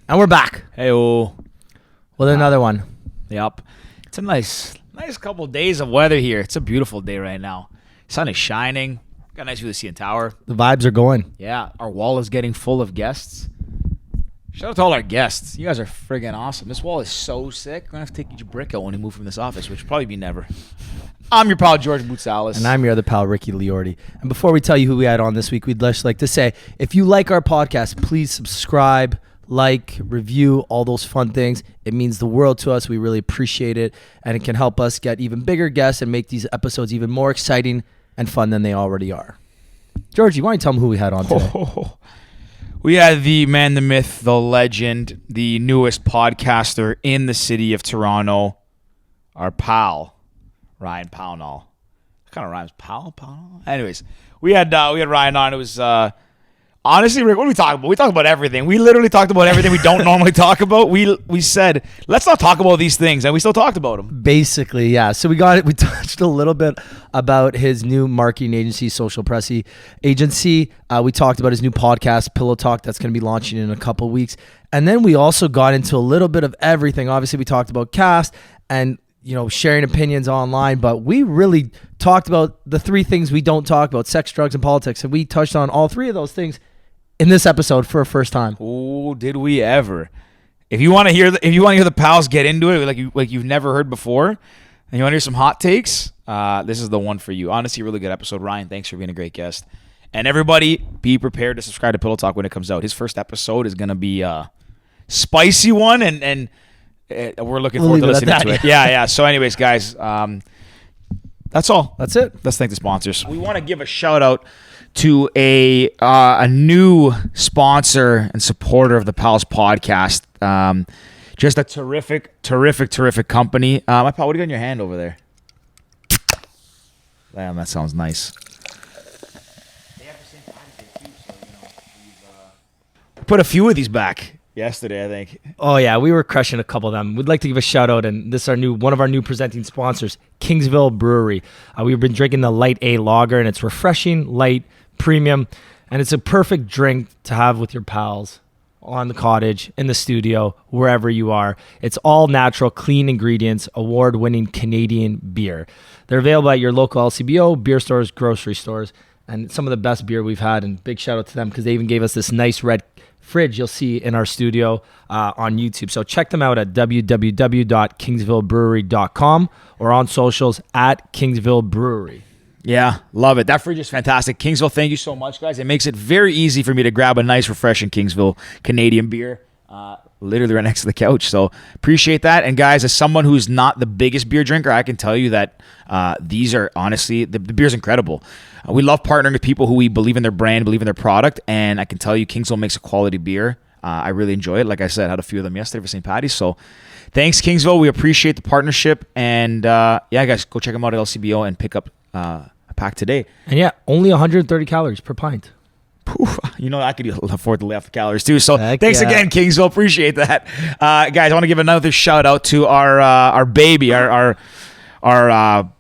And we're back. Hey-oh. With another one. Yep. It's a nice couple of days of weather here. It's a beautiful day right now. Sun is shining. Got a nice view of the CN Tower. The vibes are going. Yeah. Our wall is getting full of guests. Shout out to all our guests. You guys are friggin' awesome. This wall is so sick. We're going to have to take each brick out when we move from this office, which will probably be never. I'm your pal, George Boutsalis. And I'm your other pal, Ricky Liordi. And before we tell you who we had on this week, we'd just like to say, if you like our podcast, please subscribe, like, review, all those fun things. It means the world to us. We really appreciate it. And it can help us get even bigger guests and make these episodes even more exciting and fun than they already are. George, you want to tell them who we had on today? We had the man, the myth, the legend, the newest podcaster in the city of Toronto, our pal, Ryan Pownall. Kind of rhymes, Pownall. Anyways, we had Ryan on. It was honestly, Rick, what did we talk about? We talked about everything. We literally talked about everything we don't normally talk about. We said, let's not talk about these things, and we still talked about them. Basically, yeah. So we touched a little bit about his new marketing agency, Social Pressy Agency. We talked about his new podcast, Pillow Talk, that's going to be launching in a couple weeks. And then we also got into a little bit of everything. Obviously, we talked about cast and sharing opinions online, but we really talked about the three things we don't talk about: sex, drugs, and politics. And we touched on all three of those things in this episode for a first time. Oh, did we ever? If you want to hear the pals get into it like you've never heard before, and you want to hear some hot takes, this is the one for you. Honestly, a really good episode. Ryan, thanks for being a great guest. And everybody, be prepared to subscribe to Pillow Talk when it comes out. His first episode is going to be a spicy one, and we're looking forward to listening to it. Yeah. So anyways, guys, that's all. That's it. Let's thank the sponsors. We want to give a shout out to a new sponsor and supporter of the Pals podcast. Just a terrific company. My pal, what do you got in your hand over there? Damn, that sounds nice. They have the same package too, so we've put a few of these back yesterday, I think. Oh yeah, we were crushing a couple of them. We'd like to give a shout out, and this is one of our new presenting sponsors, Kingsville Brewery. We've been drinking the Light A lager, and it's refreshing, light, premium, and it's a perfect drink to have with your pals on the cottage, in the studio, wherever you are. It's all natural, clean ingredients, award-winning Canadian beer. They're available at your local LCBO, beer stores, grocery stores, and some of the best beer we've had. And big shout out to them because they even gave us this nice red fridge you'll see in our studio on YouTube. So check them out at www.kingsvillebrewery.com or on socials at Kingsville Brewery. Yeah, love it. That fridge is fantastic. Kingsville, thank you so much, guys. It makes it very easy for me to grab a nice, refreshing Kingsville Canadian beer, literally right next to the couch. So appreciate that. And guys, as someone who's not the biggest beer drinker, I can tell you that these are honestly, the beer's incredible. We love partnering with people who we believe in their brand, believe in their product, and I can tell you Kingsville makes a quality beer. I really enjoy it. Like I said, I had a few of them yesterday for St. Patty's. So thanks, Kingsville. We appreciate the partnership. And yeah, guys, go check them out at LCBO and pick up a pack today. And yeah, only 130 calories per pint. Poof, I could afford to lay off the calories too. So thanks again, Kingsville. Appreciate that. Guys, I want to give another shout out to our baby, our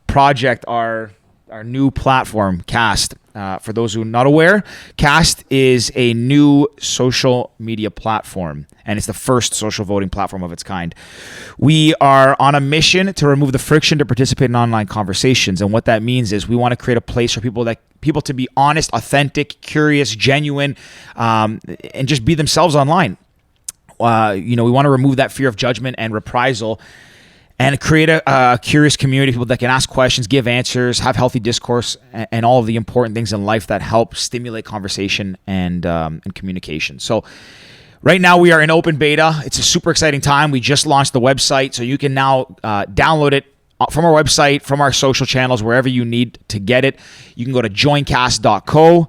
project, our new platform, Cast. For those who are not aware, Cast is a new social media platform, and it's the first social voting platform of its kind. We are on a mission to remove the friction to participate in online conversations, and what that means is we want to create a place for people to be honest, authentic, curious, genuine, and just be themselves online. We want to remove that fear of judgment and reprisal, and create a curious community of people that can ask questions, give answers, have healthy discourse, and all of the important things in life that help stimulate conversation and communication. So right now we are in open beta. It's a super exciting time. We just launched the website, so you can now download it from our website, from our social channels, wherever you need to get it. You can go to joincast.co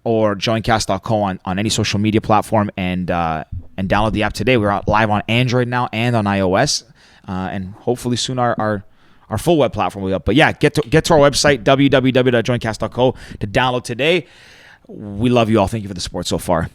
or joincast.co on any social media platform and download the app today. We're live on Android now and on iOS. And hopefully soon our full web platform will be up. But yeah, get to our website, www.joincast.co, to download today. We love you all. Thank you for the support so far.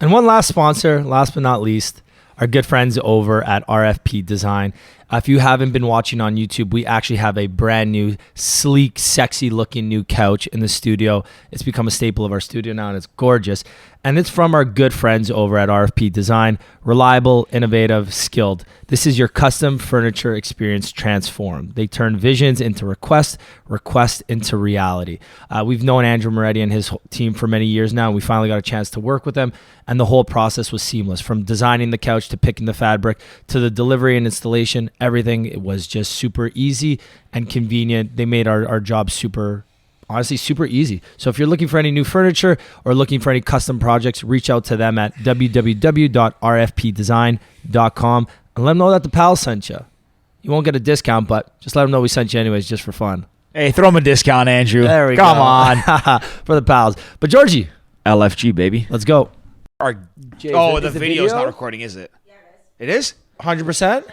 And one last sponsor, last but not least, our good friends over at RFP Design. If you haven't been watching on YouTube, we actually have a brand new, sleek, sexy looking new couch in the studio. It's become a staple of our studio now, and it's gorgeous. And it's from our good friends over at RFP Design. Reliable, innovative, skilled. This is your custom furniture experience transformed. They turn visions into requests into reality. We've known Andrew Moretti and his team for many years now. We finally got a chance to work with them, and the whole process was seamless. From designing the couch to picking the fabric to the delivery and installation, everything, it was just super easy and convenient. They made our job honestly super easy. So if you're looking for any new furniture or looking for any custom projects, reach out to them at www.rfpdesign.com and let them know that the pal sent you. You won't get a discount, but just let them know we sent you anyways, just for fun. Hey, throw them a discount, Andrew. There we Come go. on. For the pals. But Georgie, LFG, baby. let's go. The video's not recording, is it? Yeah, it is. 100%?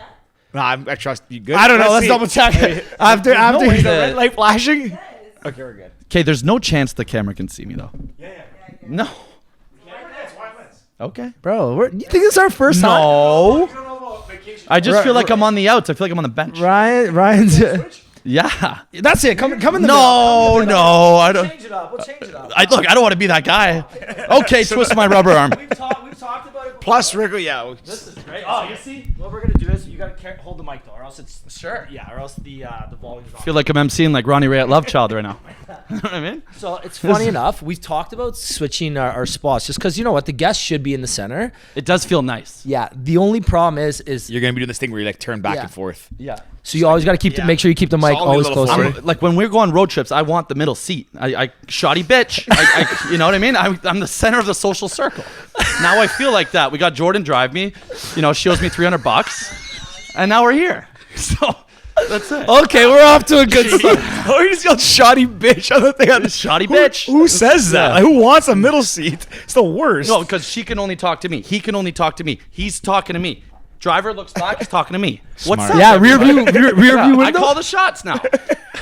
No, I trust you. Good. I don't know. Let's see. double check. after Is the the- red light flashing? Okay, we're good. Okay, there's no chance the camera can see me though. Yeah. No. Okay. Bro, you think this is our first time? No. Vacation. I just feel like I'm on the outs. I feel like I'm on the bench. Ryan's... Yeah. That's it. Come in the No, middle. no, I don't. Change it up. We'll change it up. I don't want to be that guy. Okay, twist my rubber arm. We've talked about it before. Plus wriggle, yeah. This is great. Oh, you see? What we're going to do is you got to hold the mic, though, or else it's... Sure. Yeah, or else the volume's off. I feel like I'm emceeing like Ronnie Ray at Love Child right now. You know what I mean? So it's funny enough, we've talked about switching our spots just because, you know what, the guests should be in the center. It does feel nice. Yeah, the only problem is You're gonna be doing this thing where you like turn back Yeah. and forth. Yeah. so you always got to make sure you keep the mic Solid always little close. forward. to Like when we go on road trips, I want the middle seat. I shoddy bitch. You know what I mean? I'm the center of the social circle. Now I feel like that. We got Jordan drive me. You know, she owes me $300, and now we're here. So that's it. Okay, we're off to a good start. Oh, you just yelled shoddy bitch on the thing. Shoddy bitch. Who says that? Yeah. Like, who wants a middle seat? It's the worst. No, because she can only talk to me. He can only talk to me. He's talking to me. Driver looks back. He's talking to me. What's Smart. up? Yeah, rear everybody? view I window. call the shots now.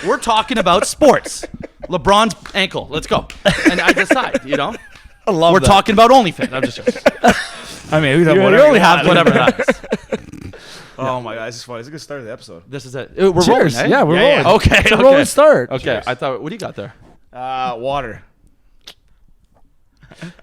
We're talking about sports. LeBron's ankle. Let's go. And I decide, you know? I love We're that. talking about OnlyFans. I'm just joking. I mean, You whatever only you have want. Whatever happens. Oh my god, this is funny. It's a good start of the episode. This is it. We're Cheers. rolling, eh? Yeah, we're Yeah, rolling. yeah. Okay. It's a okay. rolling start. Okay. Cheers. I thought, what do you got there? Water.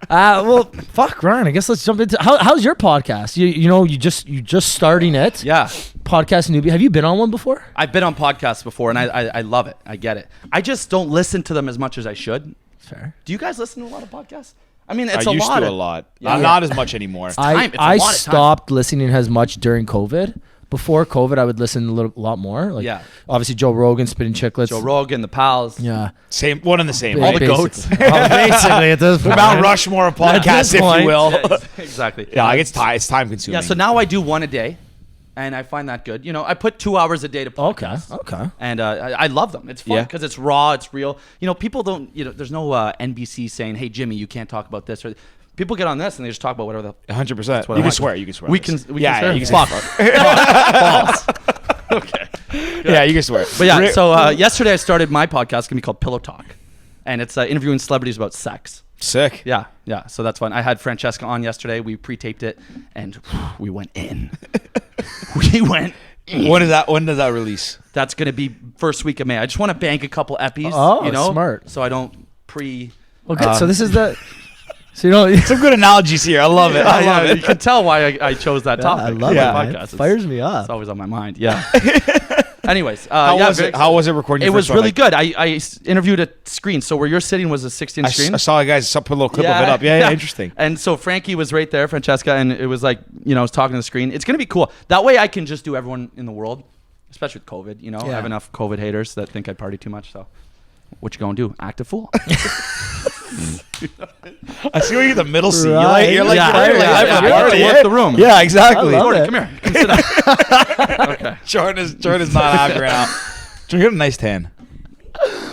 Well, fuck, Ryan. I guess let's jump into how's your podcast? You just starting it. Yeah. Podcast newbie. Have you been on one before? I've been on podcasts before, and I love it. I get it. I just don't listen to them as much as I should. Fair. Do you guys listen to a lot of podcasts? I mean, it's I a used lot. to a lot. Yeah. Not as much anymore. It's a I lot of time. stopped listening as much during COVID. Before COVID, I would listen a lot more. Like, Yeah. obviously Joe Rogan, Spitting Chicklets. Joe Rogan, the pals. Yeah. Same, one and the same. All the Basically. goats. Basically, at this point. Mount Rushmore of At podcasts, this if point. you will. Yeah, exactly. Yeah, it's time consuming. Yeah, so now I do one a day, and I find that good. You know, I put 2 hours a day to podcast. Okay. And I love them. It's fun Yeah. because it's raw, it's real. You know, people don't, there's no NBC saying, hey, Jimmy, you can't talk about this. Or people get on this and they just talk about whatever the 100%. what You I can want. swear. You can swear. We on can, this. we Yeah, can you swear. can Fuck. Balls. Okay. Yeah, you can swear. But yeah, so yesterday I started my podcast. It's going to be called Pillow Talk. And it's interviewing celebrities about sex. Sick. Yeah, so that's fun. I had Francesca on yesterday. We pre-taped it, and we went in. We went in. When does that release? That's going to be first week of May. I just want to bank a couple eppies, Oh, smart. so I don't pre... Well, good. So this is the... So, Some good analogies here. I love it. I love You it. can tell why I chose that topic. I love Yeah. it, man. Podcast. It's- Fires me up. It's always on my mind. Yeah. Anyways, How yeah, was very it? How was it recording? It your was first one? really Like, good. I interviewed a screen. So where you're sitting was a 16 I screen. saw you guys put a little clip of it up. Yeah, interesting. And so Frankie was right there, Francesca, and it was like, I was talking to the screen. It's going to be cool. That way I can just do everyone in the world, especially with COVID. I have enough COVID haters that think I party too much. So what you going to do? Act a fool. I see you're the middle seat. Right. You're like, Yeah, you're yeah, like yeah. the I have party, to work yeah. the room. Yeah, exactly. I love Jordan, it. come here. Come sit down. Okay. Jordan's not happy right now. Jordan, you have a nice tan.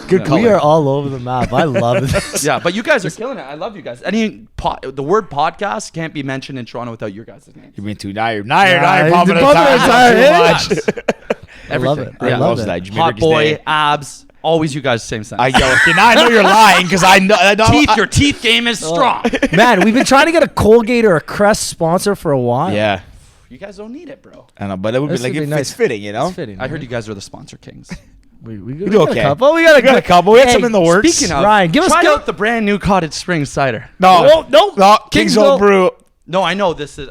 Good color. We are all over the map. I love this. Yeah, but you guys are killing it. I love you guys. The word podcast can't be mentioned in Toronto without your guys' names. You mean too? Now you're Nah, pumping he's it pumping too it much. I love it. I Yeah. love Loves it. that. Jimmy Hot Ricky's boy, name. abs, always you guys same sentence. Okay, now I know you're lying because I know. Your teeth game is strong. Man, we've been trying to get a Colgate or a Crest sponsor for a while. Yeah. You guys don't need it, bro. I know, but it would be This like would be if nice. it's fitting, you know. It's fitting. I heard you guys are the sponsor kings. We do got okay. a couple. We got a couple. We had Hey, some in the works. Speaking of, Ryan, give us try go- out the brand new Cottage Springs cider. No, no. Kingsville Brew. No, I know this is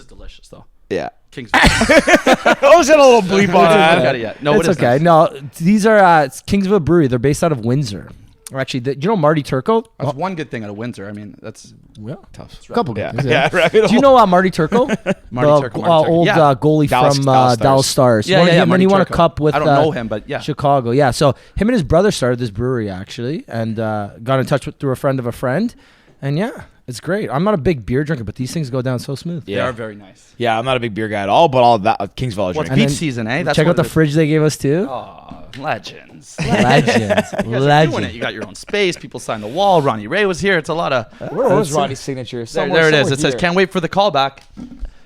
delicious though. Yeah. Kingsville. I was in a little bleep on I that. got it yet. No, it's it is okay. nice. No, these are it's Kingsville Brewery. They're based out of Windsor. Or actually, do you know Marty Turco? That's one good thing out of Windsor. I mean, that's Yeah, tough. a couple good Yeah, things. yeah, right. Do you know Marty Turco? Marty Turco. Old Yeah. goalie Dallas- from Dallas Dallas Stars. Yeah, yeah, yeah, And then Marty he won a Turco. cup with I don't know him, but yeah. Chicago. Yeah, so him and his brother started this brewery actually, and got in touch with through a friend of a friend, and yeah, it's great. I'm not a big beer drinker, but these things go down so smooth. They are very nice. Yeah, I'm not a big beer guy at all, but all that Kingsville I Well, it's drink. And beach then season, eh? That's Check what out the it is. fridge they gave us too. Oh, legends. Legends, You guys are doing it. legends. You got your own space. People signed the wall. Ronnie Ray was here. It's a lot of. Where was Ronnie's signature? There it is. It says, "Can't wait for the callback."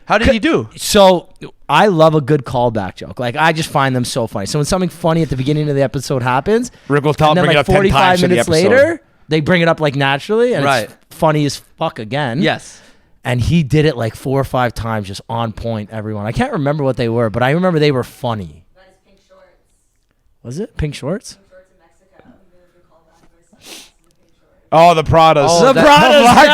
How did he do? So I love a good callback joke. Like I just find them so funny. So when something funny at the beginning of the episode happens, Rick will and then bring it like up 10 45 times in the minutes episode. later, they bring it up like naturally, and Right. it's funny as fuck again. Yes. And he did it like 4 or 5 times, just on point. Everyone, I can't remember what they were, but I remember they were funny. That is pink shorts. Was it pink shorts? Pink shorts in Mexico. I'm gonna do a call back with the pink shorts. Oh, the Pradas. Oh, The that- Pradas, Black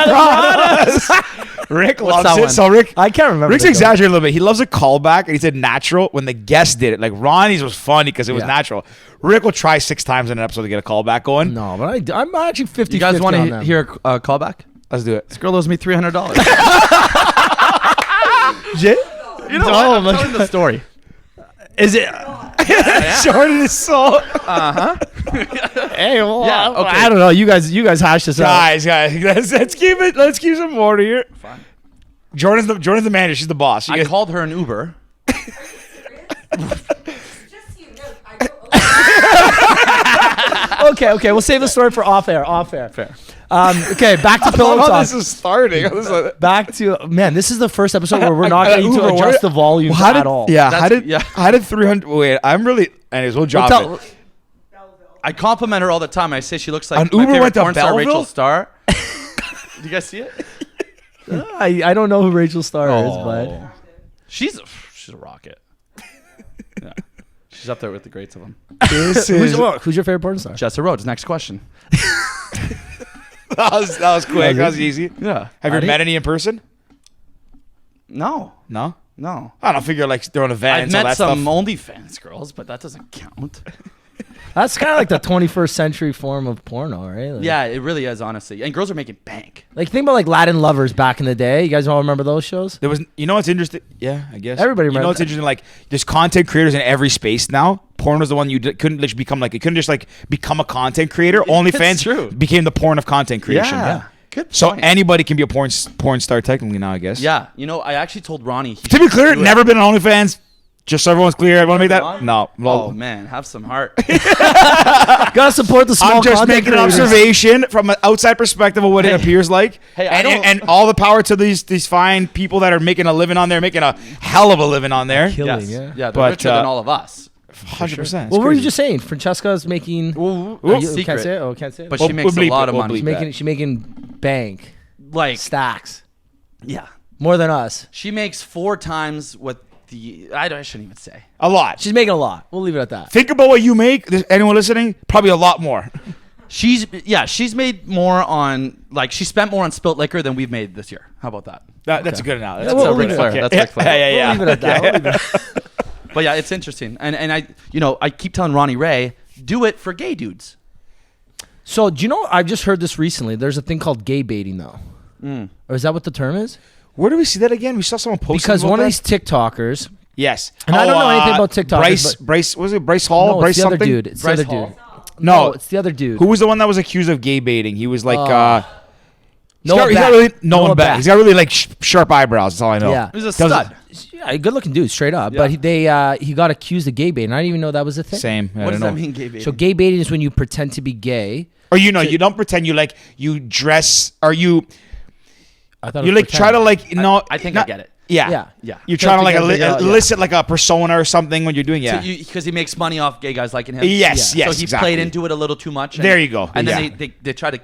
Pradas. Rick What's loves that it. one? So Rick, I can't remember. Rick's the joke. exaggerating a little bit. He loves a callback, and he said natural when the guest did it. Like Ronnie's was funny because it was Yeah. natural. Rick will try 6 times in an episode to get a callback going. No, but I'm actually 50. You guys want on to them. hear a callback? Let's do it. This girl owes me $300. You You know what? I'm telling the story. Is it? Jordan is so Hey, well, Yeah, okay. I don't know. You guys hash this out. guys. Let's keep it. Let's keep some order here. Fine. Jordan's the manager. She's the boss. You I guys- called her an Uber. Just so you know, I don't. Okay. We'll save the story for off air. Fair. Okay, back to I pillow love how talk. this is starting. Back to man. This is the first episode where we're not going to Uber, adjust the volume Well, at all. Yeah, That's- how did 300? Wait, I'm really. Anyways, we'll drop tell- it. I compliment her all the time. I say she looks like An my Uber favorite went to porn star, Belleville? Rachel Starr. Did you guys see it? I don't know who Rachel Starr is, but She's a rocket. Yeah. She's up there with the greats of them. This who's, is who's your favorite porn star? Jessa Rhodes. Next question. that was quick. That was easy. Yeah. Have you met any in person? No. No. No. I don't figure like throwing events. I've all met that some stuff. OnlyFans girls, but that doesn't count. That's kind of like the 21st century form of porno, right? Like, Yeah, it really is, honestly. And girls are making bank. Like think about like Latin Lovers back in the day. You guys all remember those shows? There was, you know what's interesting? Yeah, I guess Everybody You know remember what's that. interesting? Like there's content creators in every space now. Porn was the one you couldn't just become like. It couldn't just like become a content creator. OnlyFans true. became the porn of content creation. Good So point. anybody can be a porn star technically now, I guess. Yeah. You know, I actually told Ronnie. To be clear, never been on OnlyFans. Just so everyone's clear. I want to make that. on? No. Oh, man. Have some heart. Gotta support the small. I'm just content making an creators. observation from an outside perspective of what it appears like. Hey, I and, don't- and all the power to these fine people that are making a living on there, making a hell of a living on there. Killing, Yes. yeah. Yeah, they're But, richer than all of us. 100%. What were you just saying? Francesca's making. Well, Oh, you secret. can't say it. Oh, can't say it. But We'll- she makes we'll bleep a lot it, of we'll money. bleep she's making bank Like, stacks yeah. more than us. She makes 4 times what the. I shouldn't even say. A lot. She's making a lot. We'll leave it at that. Think about what you make. There's anyone listening? Probably a lot more. She's made more on, like, she spent more on spilt liquor than we've made this year. How about that? That's a good analogy. Yeah, That's we'll a Ric leave it Flair. at that. That's Ric Flair. Yeah. We'll leave it at that. We'll leave it at that. But yeah, it's interesting. And I keep telling Ronnie Ray, do it for gay dudes. So do you know? I've just heard this recently. There's a thing called gay baiting, though. Or is that what the term is? Where do we see that again? We saw someone post Because one of these TikTokers. Yes. And I don't know anything about TikTokers, Bryce, was it Bryce Hall? No, Bryce it's the other something? dude. It's Bryce the other Hall? dude. No. It's the other dude. Who was the one that was accused of gay baiting? He was like, Noah he's got Beck. really Noah Beck. Beck. He's got really like sharp eyebrows. That's all I know. Yeah. He's a Does- stud. Yeah, a good-looking dude, straight up. Yeah. But he got accused of gay baiting. I didn't even know that was a thing. Same. I What don't does know. that mean, gay baiting? So gay baiting is when you pretend to be gay. Or you don't pretend you dress or you I thought it you was like try to pretend. like no. I think I get it. Yeah. Yeah. You're trying to like Pretend to get- yeah. elicit like a persona or something when you're doing Because he makes money off gay guys liking him. Yes, Yeah. yes. So he exactly. played into it a little too much. There you go. And Yeah. then they try to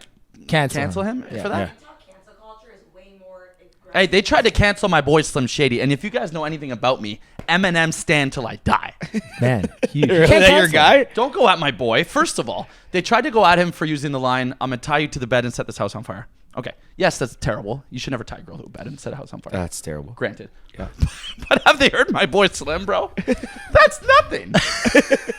cancel him Yeah. for that. TikTok cancel culture is way more aggressive Hey, they tried to cancel my boy Slim Shady, and if you guys know anything about me, Eminem stand till I die. Man, you Is can't that your cancel guy? Don't go at my boy. First of all, they tried to go at him for using the line, "I'm gonna tie you to the bed and set this house on fire." Okay, yes, that's terrible. You should never tie a girl to a bed and set a house on fire. That's terrible. Granted. Yeah. But have they heard my boy Slim, bro? That's nothing.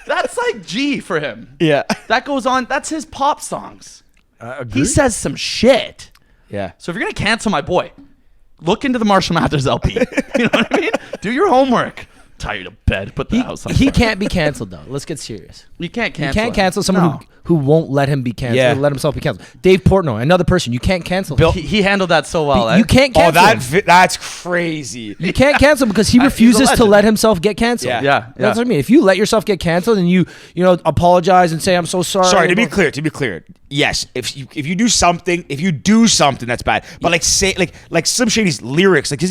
That's like G for him. Yeah. That goes on. That's his pop songs. Agree. He says some shit. Yeah. So if you're gonna cancel my boy, look into the Marshall Mathers LP. You know what I mean? Do your homework. Tie you to bed. Put the house on He fire. can't be canceled though. Let's get serious. You can't You cancel. can't him. cancel someone No. who won't let him be canceled. Yeah. Or let himself be canceled. Dave Portnoy, another person. You can't cancel. Bill- him. He handled that so well. eh? You can't cancel. him. That's crazy. You can't cancel him because he He's a refuses to legend. let himself get canceled. Yeah. Yeah. That's what I mean. If you let yourself get canceled and you apologize and say I'm so sorry. Sorry, to be clear. Yes, if you do something that's bad. But like Slim Shady's lyrics, like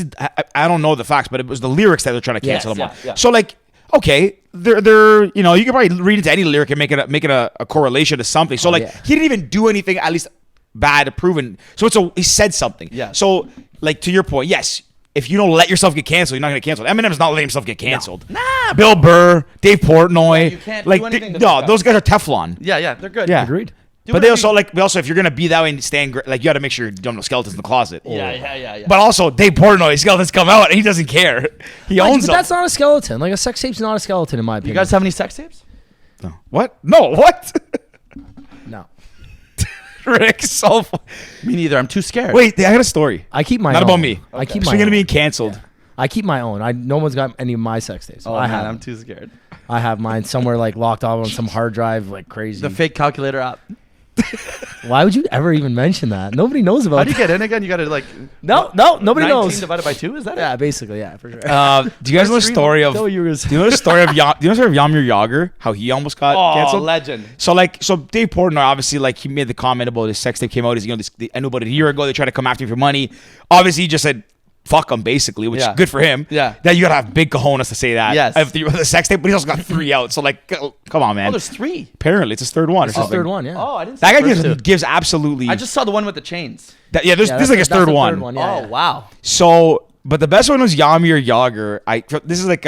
I don't know the facts, but it was the lyrics that they're trying to cancel him yeah, on. yeah. So like, okay, they're you can probably read into any lyric and make it a correlation to something. So like yeah. he didn't even do anything at least bad proven. So he said something. Yeah. So like to your point, yes. If you don't let yourself get canceled, you're not going to cancel. Eminem's not letting himself get canceled. Nah. Bill Burr, Dave Portnoy, you can't do like anything to no, those those guys are Teflon. Yeah. They're good. Yeah. Agreed. But they also if you're gonna be that way and stand like you got to make sure you don't have skeletons in the closet. Yeah. But also Dave Portnoy skeletons come out and he doesn't care. He But owns them. that's not a skeleton. Like a sex tape's not a skeleton in my You opinion. guys have any sex tapes? What? No, what? No. Rick, so Me neither. I'm too scared. wait, I got a story. I keep my Not own. about me. I keep So my you're gonna own. be canceled. I keep my own. No one's got any of my sex tapes. Oh I man, have. I'm too scared. I have mine somewhere like locked up on some hard drive like crazy. The fake calculator app. Why would you ever even mention that? Nobody knows about How do you that. get in again? You got to like No, nobody 19 knows. divided by 2. Is that Yeah, it? basically, yeah, for sure. Do you guys know the story of? No, Do you know the story of Yamir Yager? How he almost got Oh, canceled. legend. So Dave Portnoy obviously he made the comment about his sex tape came out. I knew about it a year ago. They tried to come after you for money. Obviously, he just said fuck him basically, which Yeah. is good for him. Yeah. That you gotta have big cojones to say that. Yes. If the sex tape, but he's also got 3 out. So come on, Oh, man. there's 3. Apparently, it's his third one. It's his third one, yeah. Oh, I didn't. See That the guy first two. gives absolutely. I just saw the one with the chains. this Yeah, is like his that's third the one. Yeah, Oh yeah. wow. So, but the best one was Yamir Yager. This is like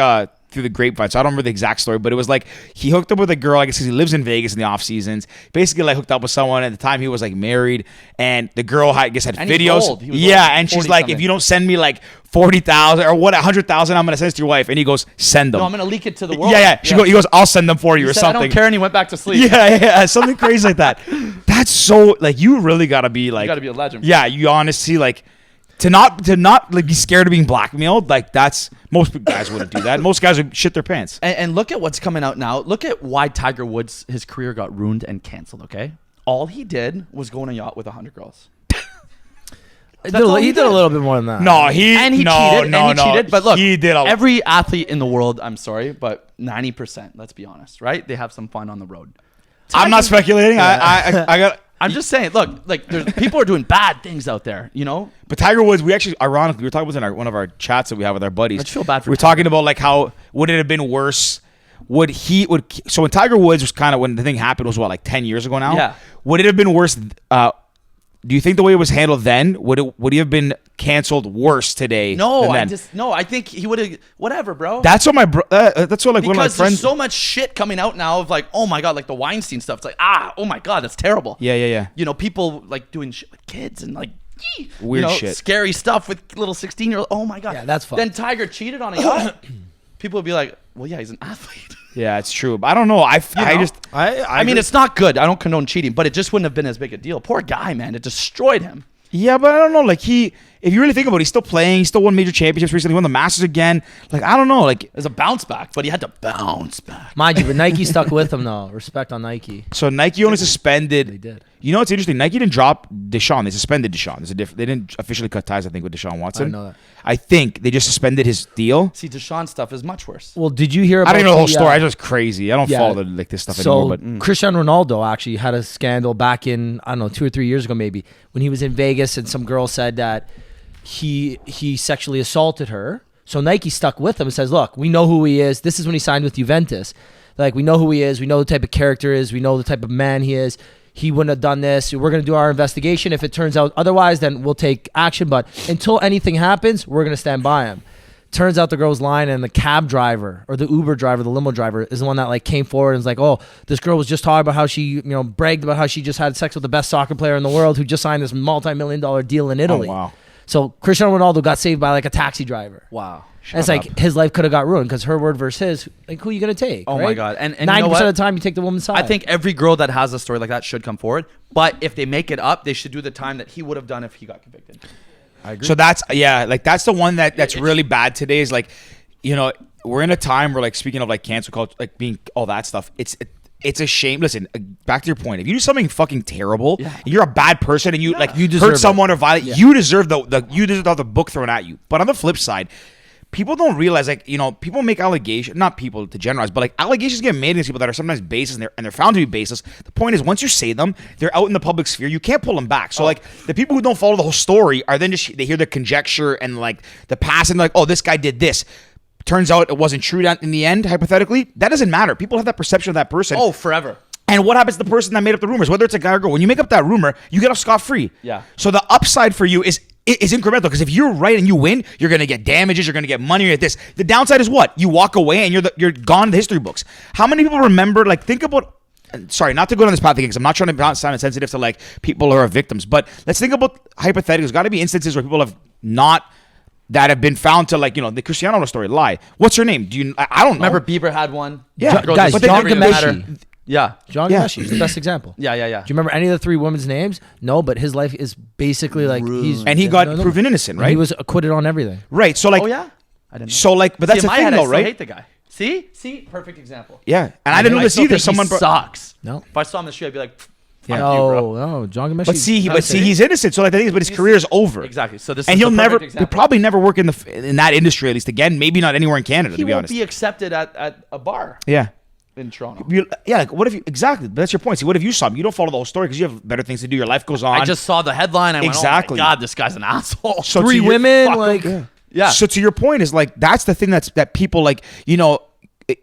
through the grapevine, so I don't remember the exact story, but it was like he hooked up with a girl, I guess, because he lives in Vegas in the off seasons. Basically, like hooked up with someone at the time he was like married, and the girl I guess had And he's videos. old. He was Yeah, old, and she's 40 like, something. if you don't send me like 40,000 or what 100,000, I'm gonna send it to your wife. And he goes, send them. No, I'm gonna leak it to the world. yeah. He goes, I'll send them for you He or said, something. I don't care, and he went back to sleep. Yeah, something crazy like that. That's so like you really gotta be like You gotta be a legend. Yeah, you honestly like to not like be scared of being blackmailed. Like that's most guys wouldn't do that. Most guys would shit their pants. And look at what's coming out now. Look at why Tiger Woods, his career got ruined and canceled. Okay, all he did was go on a yacht with 100 girls. He did a little bit more than that. No, he cheated. But look, he did every athlete in the world. I'm sorry, but 90%. Let's be honest, right? They have some fun on the road. I'm not speculating. I got. I'm just saying. Look, like there's people are doing bad things out there. You know, But Tiger Woods, we actually, ironically, we were talking about in one of our chats that we have with our buddies. I just feel bad for We were talking about like how would it have been worse? So when Tiger Woods was kind of when the thing happened was what like 10 years ago now. Yeah. Would it have been worse? Do you think the way it was handled then would he have been canceled worse today? no, than then? I think he would have whatever, bro. That's what that's what like one of my because friends. there's so much shit coming out now of like, oh my god, like the Weinstein stuff. It's like, oh my god, that's terrible. Yeah. You know, people like doing shit with kids and like Weird shit. scary stuff with little 16-year-old. Oh my god, Yeah, that's fucked. Then Tiger cheated on a yacht. People would be like, well, yeah, he's an athlete. Yeah, it's true. But I don't know. I mean, it's not good. I don't condone cheating, but it just wouldn't have been as big a deal. Poor guy, man. It destroyed him. Yeah, but I don't know. Like if you really think about it, he's still playing. He still won major championships recently. Won the Masters again. Like I don't know. Like There's a bounce back, but he had to bounce back. Mind you, but Nike stuck with him though. Respect on Nike. so, Nike only suspended. They did. You know what's interesting? Nike didn't drop Deshaun. They suspended Deshaun. They didn't officially cut ties. I think with Deshaun Watson. I didn't know that. I think they just suspended his deal. See, Deshaun stuff is much worse. Well, did you hear about I don't even know the whole the, story. I just crizy. I don't yeah. follow this stuff So anymore. But Cristiano Ronaldo actually had a scandal back in, I don't know, 2 or 3 years ago maybe, when he was in Vegas and some girl said that he sexually assaulted her. So Nike stuck with him and says, look, we know who he is. This is when he signed with Juventus. Like, we know who he is. We know the type of character he is. We know the type of man he is. he wouldn't have done this. We're going to do our investigation. If it turns out otherwise, then we'll take action. But until anything happens, we're going to stand by him. Turns out the girl was lying, and the cab driver or the Uber driver, the limo driver, is the one that like came forward and was like, "Oh, this girl was just talking about how she, bragged about how she just had sex with the best soccer player in the world who just signed this multi-million-dollar deal in Italy." Oh, wow. So Cristiano Ronaldo got saved by like a taxi driver. Wow. And it's like his life could have got ruined because her word versus his. Like, who are you gonna take? Oh right? my God. And 90% of the time, you take the woman's side. I think every girl that has a story like that should come forward. But if they make it up, they should do the time that he would have done if he got convicted. I agree. So that's the one that's really bad today is like, we're in a time where like speaking of like cancel culture, like being all that stuff, it's a shame. Listen, back to your point. If you do something fucking terrible, and you're a bad person and you hurt someone or violate, you deserve the book thrown at you. But on the flip side, people don't realize people make allegations, not people to generalize, but like allegations get made against people that are sometimes baseless and they're found to be baseless. The point is once you say them, they're out in the public sphere. You can't pull them back. So like the people who don't follow the whole story are then just they hear the conjecture and like the past and like, oh, this guy did this. Turns out it wasn't true in the end, hypothetically. That doesn't matter. People have that perception of that person. Oh, forever. And what happens to the person that made up the rumors, whether it's a guy or girl? When you make up that rumor, you get off scot-free. Yeah. So the upside for you is incremental because if you're right and you win, you're going to get damages, you're going to get money, you're going to get this. The downside is what? You walk away and you're gone in the history books. How many people remember, like think about, sorry, not to go down this path again because I'm not trying to sound insensitive to like people who are victims, but let's think about hypotheticals. There's got to be instances where people have been found to like, the Cristiano story lie. What's her name? I don't know. Remember Bieber had one? Yeah. Guys, But John didn't really matter. Gameshi. Yeah. John Gameshi is the best example. Yeah. Do you remember any of the three women's names? No, but his life is basically like he got proven innocent, right? He was acquitted on everything. Right. So like, Oh, yeah? I didn't know. so like, but that's See, the in my thing head, I though, still right? hate the guy. See? Perfect example. Yeah. And I didn't know this still either. think Someone he sucks. No. If I saw him in the street, I'd be like, fuck you, No, bro. no, John Gameshi. But see, he's innocent. So like the thing is, but his career is over. Exactly. So this And is he'll the never, perfect he'll example. probably never work in that industry at least again. Maybe not anywhere in Canada, He to be won't honest. be accepted at a bar Yeah. in Toronto. Like what if you exactly? But that's your point. See, what if you saw him? You don't follow the whole story because you have better things to do. Your life goes on. I just saw the headline. I went, Exactly. oh my God, this guy's an asshole. So three to your- women, fuck like him. Yeah. So to your point is like that's the thing that people like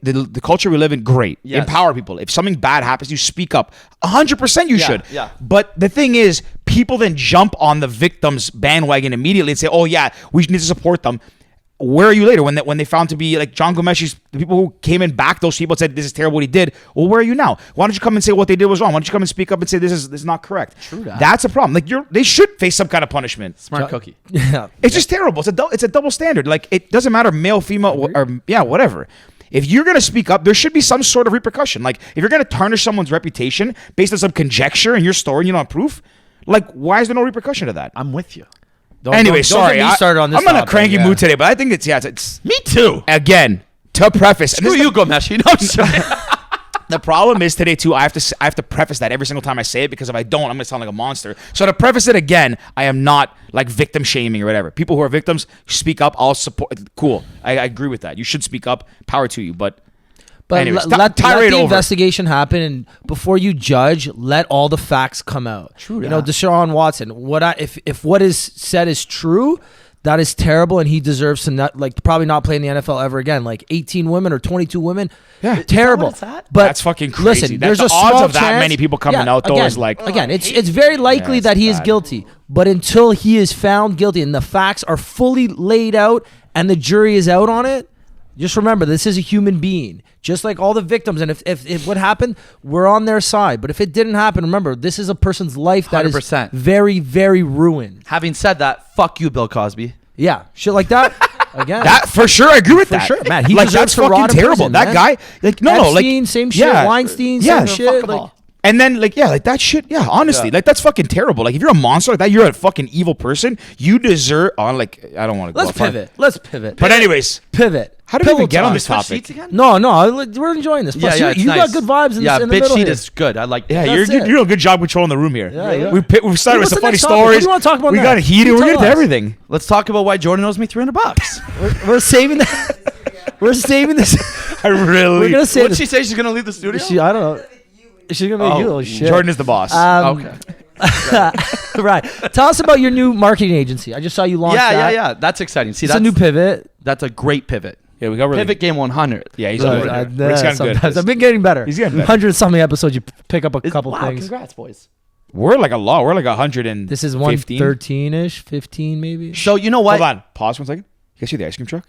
the culture we live in. Great, Yes. empower people. If something bad happens, you speak up. 100% you should. Yeah. But the thing is, people then jump on the victim's bandwagon immediately and say, "Oh yeah, we need to support them." Where are you later when they found to be like John Gomeshi's the people who came in back those people and said this is terrible what he did? Well, where are you now? Why don't you come and say what they did was wrong? Why don't you come and speak up and say this is not correct? True that. That's a problem. Like they should face some kind of punishment. Smart cookie. yeah. It's just terrible. It's a double standard. Like it doesn't matter male, female, or whatever. If you're gonna speak up, there should be some sort of repercussion. Like if you're gonna tarnish someone's reputation based on some conjecture in your story and you don't have proof, like why is there no repercussion to that? I'm with you. Anyway, sorry, Don't get me started on this. I'm in a topic, cranky yeah. mood today, but I think it's Me too. again to preface. and Screw this is you, Gomeshi. No, I'm sorry. The problem is today too. I have to preface that every single time I say it because if I don't, I'm gonna sound like a monster. So to preface it again, I am not like victim shaming or whatever. People who are victims, speak up. I'll support. Cool. I agree with that. You should speak up. Power to you. But anyways, let tirade the over. investigation happen, and before you judge, let all the facts come out. True You know, that. Deshaun Watson. If what is said is true, that is terrible, and he deserves to probably not play in the NFL ever again. Like 18 women or 22 women, Yeah. terrible. Is that what it's at? But That's fucking crazy. Listen, That's there's the a odds small of that chance- many people coming out, though, again, is like- again, it's very likely Yeah, that he it's is bad. guilty, but until he is found guilty and the facts are fully laid out and the jury is out on it, just remember this is a human being, just like all the victims. And if what happened, we're on their side. But if it didn't happen, remember this is a person's life that is 100%. very, very ruined. Having said that, fuck you, Bill Cosby. Yeah, shit like that. Again, that for sure, I agree with For that. sure, man, he like deserves that's to rot fucking in terrible. prison, That man. guy, like no, Epstein, like same shit. yeah. Weinstein, Yeah. same Fuck shit. 'em Like, all. And then like that shit, yeah, honestly, like that's fucking terrible. Like if you're a monster like that, you're a fucking evil person. You deserve I don't want to let's pivot. Let's pivot. But anyways, Pivot. how did we even Pillow get on talk. this Switch topic? seats again? No, we're enjoying this. Plus, it's you nice. got good vibes in, yeah, in the bitch middle seat here. is good. I like Yeah, that. That's you're it. doing a good job controlling the room here. Yeah. We started with What's some the funny next topic? stories. What do you wanna talk about We now? got heated. You We're tell getting to us. everything. Let's talk about why Jordan owes me $300. We're saving that. We're saving this. I really. We're gonna save What'd this. she say? She's gonna leave the studio? I don't know. She's gonna make you. Oh shit. Jordan is the boss. Okay. Right. Tell us about your new marketing agency. I just saw you launch that. Yeah. That's exciting. See, It's that's a new pivot. That's a great pivot. Yeah, we got really Pivot game 100. Yeah, he's good. Rick's gotten good. Sometimes I've been getting better. He's getting better. 100 something episodes, you pick up a couple Wow, things. congrats, boys. We're like a lot. We're like 115. This is 113-ish, 15 maybe. So you know what? Hold on. Pause for 1 second. You guys see the ice cream truck?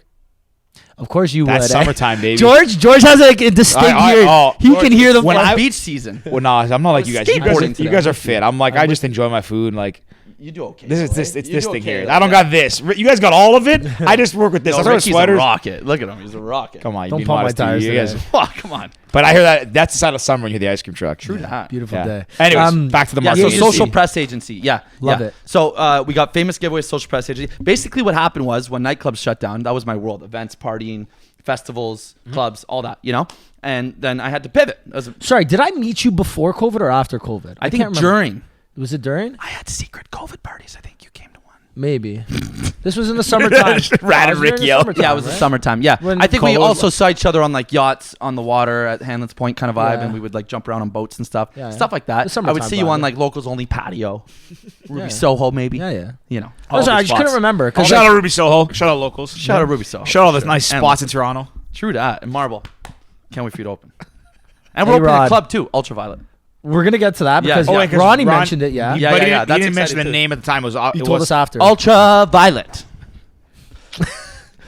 Of course you That's would. summertime, baby. George has like a distinct ear. He can hear the when It's I- beach season. Well, no, I'm not like you guys. Skateboarding You guys are fit. I'm like, I just enjoy my food. And like, You do okay. this is though, this. right? It's You this do thing okay, here. though, I don't yeah. got this. You guys got all of it. I just work with this. No, I start with Ricky's a sweaters. rocket. Look at him. He's a rocket. Come on, you Don't be pump my modest, dude. tires You guys. today. Oh, come on. But I hear that that's the side of summer when you hear the ice cream truck. True that. Beautiful Yeah. day. Anyways, back to the Yeah, market. so you social see. press agency. Yeah. Love yeah. it. So we got famous giveaways, social press agency. Basically what happened was when nightclubs shut down, that was my world. Events, partying, festivals, clubs, all that, you know? And then I had to pivot. Sorry, did I meet you before COVID or after COVID? I think can't remember. during. Was it during? I had secret COVID parties. I think you came to one. Maybe. This was in the summertime. Rat and Oh, it was Rick during the yell. summertime, Yeah, it was the right? summertime. Yeah. When I think we COVID also saw each other on like yachts on the water at Hanlon's Point kind of vibe, Yeah. and we would like jump around on boats and stuff. Yeah, yeah. Stuff like that. The I would summertime see you vibe, on yeah. like locals only patio. Ruby Yeah. Soho maybe. Yeah, yeah. You know. Oh, sorry, I just couldn't spots. remember. Oh, shout out Ruby Soho. Shout out locals. Shout out Ruby Soho. Shout out all the nice And spots in Toronto. True that. And Marble. Can't wait for you to open. And we're opening A-Rod. a club too, Ultraviolet. We're going to get to that Yeah. because Oh, wait, 'cause Ronnie Ron- mentioned it, yeah. Yeah, But yeah, he yeah, didn't, that's he didn't mention the exciting, too. name at the time. It was. He It told was us after. Ultraviolet.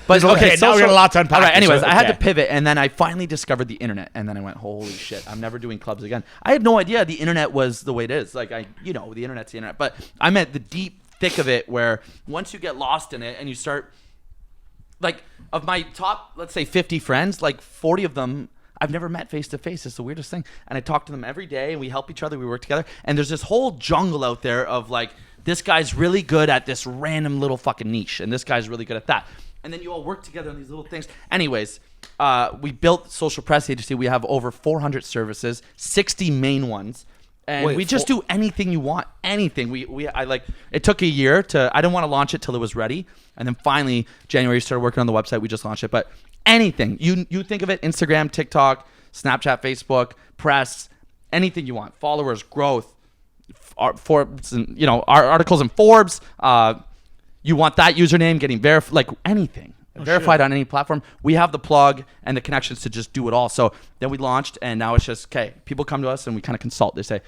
But Okay, now we got a lot to unpack All right, here, anyways, so, I had to okay. pivot, and then I finally discovered the internet, and then I went, "Holy shit! I'm never doing clubs again." I had no idea the internet was the way it is. Like the internet's the internet, but I meant the deep thick of it, where once you get lost in it and you start, like, of my top, let's say 50 friends, like 40 of them I've never met face to face. It's the weirdest thing, and I talk to them every day, and we help each other, we work together, and there's this whole jungle out there of like, this guy's really good at this random little fucking niche, and this guy's really good at that. And then you all work together on these little things. Anyways, we built social press agency. We have over 400 services, 60 main ones. And Wait, we just do anything you want, anything. It took a year I didn't want to launch it till it was ready. And then finally, January, started working on the website. We just launched it. But anything, you think of it, Instagram, TikTok, Snapchat, Facebook, press, anything you want. Followers, growth, Forbes, and, our articles in Forbes, you want that username getting verified, like anything. Verified on any platform. We have the plug and the connections to just do it all. So then we launched, and now it's just, okay, people come to us and we kind of consult. They say,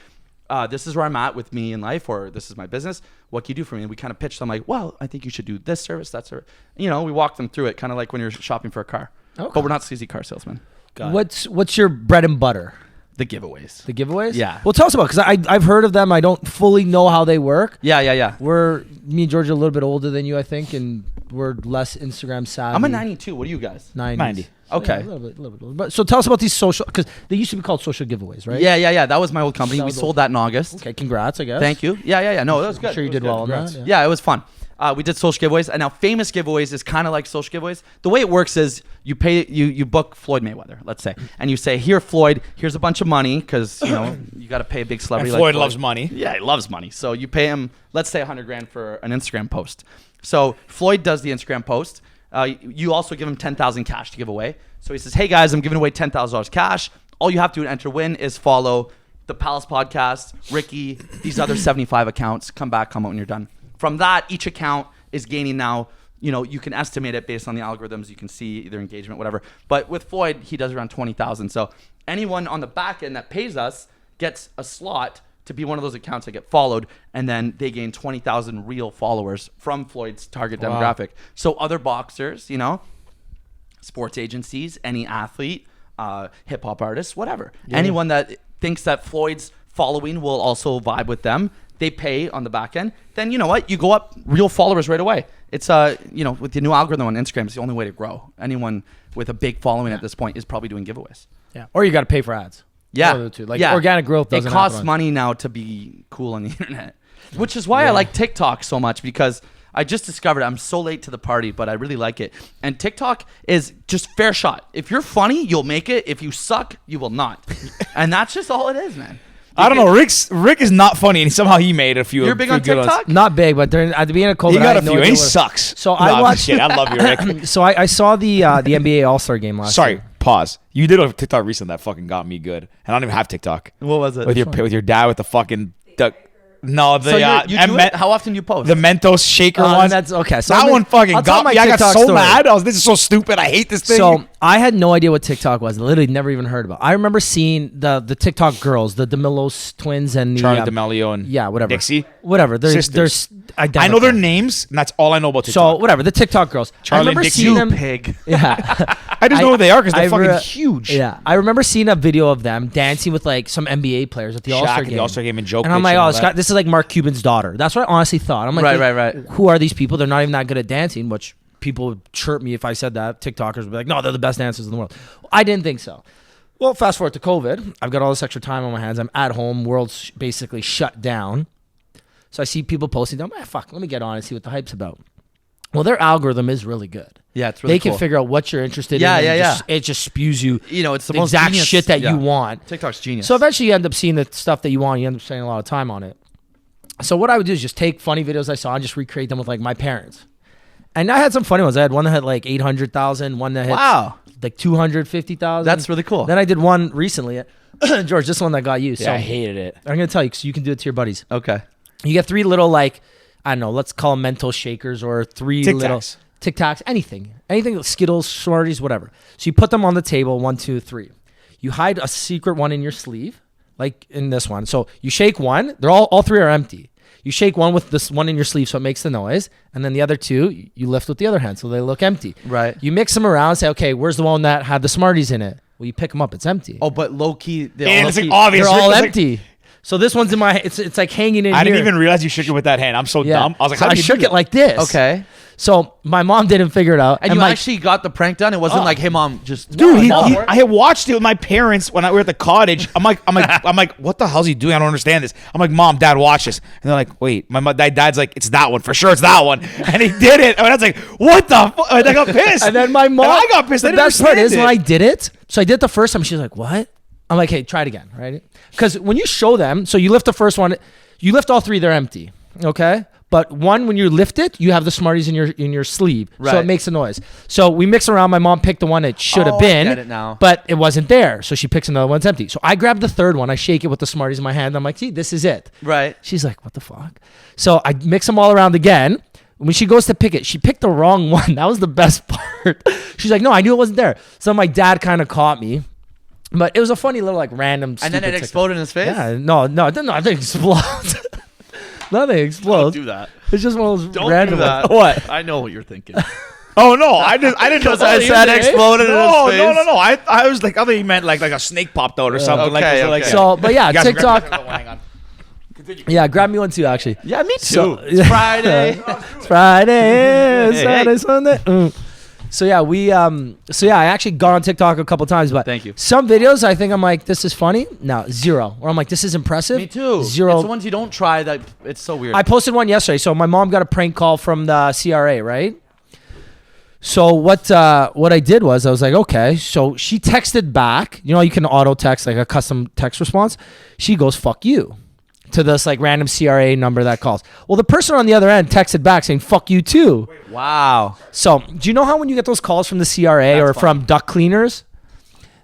this is where I'm at with me in life, or this is my business. What can you do for me? And we kind of pitch them like, well, I think you should do this service, that service. We walk them through it, kind of like when you're shopping for a car. Okay. But we're not sleazy car salesmen. What's your bread and butter? The giveaways. The giveaways? Yeah. Well, tell us about, because I've heard of them. I don't fully know how they work. Yeah. Me and George are a little bit older than you, I think, and we're less Instagram savvy. I'm a 92. What are you guys? 90. Okay. Yeah, a little bit. But so tell us about these social, because they used to be called social giveaways, right? Yeah. That was my old company. That We was sold that in August. Okay, congrats, I guess. Thank you. Yeah. No, that was good. I'm sure you It was did good. well on that. Yeah, it was fun. We did social giveaways, and now famous giveaways is kind of like social giveaways. The way it works is you book Floyd Mayweather, let's say, and you say, here, Floyd, here's a bunch of money, because you got to pay a big celebrity. And Floyd like loves money. Yeah, he loves money. So you pay him, let's say, $100,000 for an Instagram post. So Floyd does the Instagram post. You also give him 10,000 cash to give away. So he says, hey guys, I'm giving away $10,000 cash. All you have to do to enter win is follow the Palace Podcast, Ricky, these other 75 accounts. Come back, comment when you're done. From that, each account is gaining now, you can estimate it based on the algorithms. You can see their engagement, whatever. But with Floyd, he does around 20,000. So anyone on the back end that pays us gets a slot to be one of those accounts that get followed, and then they gain 20,000 real followers from Floyd's target demographic. So other boxers, sports agencies, any athlete, hip hop artists, whatever. Anyone that thinks that Floyd's following will also vibe with them, they pay on the back end. Then you know what? You go up real followers right away. It's with the new algorithm on Instagram, it's the only way to grow. Anyone with a big following at this point is probably doing giveaways. Yeah. Or you got to pay for ads. Yeah. One of the two. Like organic growth doesn't It costs happen. money now to be cool on the internet, which is why I like TikTok so much, because I just discovered I'm so late to the party, but I really like it. And TikTok is just fair shot. If you're funny, you'll make it. If you suck, you will not. And that's just all it is, man. I don't know. Rick is not funny, and somehow he made a few. You're big on good ones. TikTok? Not big, but at the beginning of COVID, He I got a had no few, and idea he what- sucks. So No, I I'm watched. shit. I love you, Rick. So I saw the NBA All-Star game last Sorry, year. pause. You did a TikTok recently that fucking got me good, and I don't even have TikTok. What was it? With your dad with the fucking duck. No, the So you do it? How often do you post? the Mentos shaker ones. That's okay. So that one fucking I'll tell got my me. I got TikTok so story. mad. This is so stupid. I hate this thing. So I had no idea what TikTok was. Literally never even heard about it. I remember seeing the TikTok girls, the D'Amelio's twins and the Charlie D'Amelio and whatever. Dixie. Whatever. They're Sisters. identical. I know their names, and that's all I know about TikTok. So whatever, the TikTok girls. Charlie I remember and Dixie. seeing them. pig. Yeah. I just know who they are because they're I fucking re- huge. Yeah. I remember seeing a video of them dancing with like some NBA players at the Shaq All-Star at game. the All-Star game and Jokic And I'm like, and all oh, that. this is like Mark Cuban's daughter. That's what I honestly thought. I'm like, Right. who are these people? They're not even that good at dancing, which people would chirp me if I said that. TikTokers would be like, no, they're the best dancers in the world. I didn't think so. Well, fast forward to COVID. I've got all this extra time on my hands. I'm at home. World's basically shut down. So I see people posting, I'm like, fuck, let me get on and see what the hype's about. Well, their algorithm is really good. Yeah, it's really They cool. can figure out what you're interested Yeah, in. and yeah. It just spews you You know, it's the the most exact genius- shit that yeah. you want. TikTok's genius. So eventually you end up seeing the stuff that you want. You end up spending a lot of time on it. So what I would do is just take funny videos I saw and just recreate them with like my parents. And I had some funny ones. I had one that had like 800,000, one that had Wow. like 250,000. That's really cool. Then I did one recently. George, this one that got you. Yeah, So I hated it. I'm going to tell you so you can do it to your buddies. Okay. You get 3 little like, I don't know, let's call them mental shakers or 3 Tic little Tacs. Tic Tacs, anything, Skittles, Smarties, whatever. So you put them on the table, 1, 2, 3. You hide a secret one in your sleeve, like in this one. So you shake one, they're all 3 are empty. You shake one with this one in your sleeve so it makes the noise, and then the other 2 you lift with the other hand so they look empty. Right. You mix them around, say, okay, where's the one that had the Smarties in it? Well, you pick them up, it's empty. Oh, but low key, And it's like obvious. they're all It's like- empty. So this one's in my, it's like hanging in I here. didn't even realize you shook it with that hand. I'm so Yeah. dumb. I was like, So how I do you shook do it that? like this. Okay. So my mom didn't figure it out. And you my, actually got the prank done. It wasn't Oh. like, hey, mom, just Dude, fall for it? I had watched it with my parents when we were at the cottage. I'm like, what the hell's he doing? I don't understand this. I'm like, Mom, Dad, watch this. And they're like, wait, Dad's like, it's that one for sure. It's that one, and he did it. And I was like, what the fuck? And I got pissed. and then my mom. And I got pissed. I The didn't best part is understand when I it. did it. So I did it the first time. She's like, what? I'm like, hey, try it again, right? Because when you show them, so you lift the first one, you lift all 3, they're empty, okay? But one, when you lift it, you have the Smarties in your sleeve, so Right. it makes a noise. So we mix around. My mom picked the one it should have Oh, I been, get it now. but it wasn't there. So she picks another one, it's empty. So I grab the third one, I shake it with the Smarties in my hand. I'm like, see, this is it. Right. She's like, what the fuck? So I mix them all around again. When she goes to pick it, she picked the wrong one. That was the best part. She's like, no, I knew it wasn't there. So my dad kind of caught me. But it was a funny little like random. And then it stupid exploded in his face? Yeah, no, it didn't. Nothing explodes. Nothing explodes. Don't do that. It's just one of those Don't random. do that. What? I know what you're thinking. Oh no, I didn't know. Because I that said either, eh? exploded in No, his face. no. I was like, I thought he meant like a snake popped out or something. okay, like okay. So, but yeah, You guys TikTok. grab another one, hang on. Yeah, grab me one too, actually. Yeah, me too. So- It's Friday. It's Friday, Hey, Saturday, hey. Sunday. So yeah, I actually got on TikTok a couple times, but Thank you. Some videos I think I'm like, this is funny. No, 0. Or I'm like, this is impressive. Me too. 0. It's the ones you don't try that it's so weird. I posted one yesterday. So my mom got a prank call from the CRA, right? So what I did was I was like, okay. So she texted back. You know, you can auto text like a custom text response. She goes, "Fuck you," to this like random CRA number that calls. Well, the person on the other end texted back saying, "Fuck you too." wow. So do you know how when you get those calls from the CRA or from duct cleaners,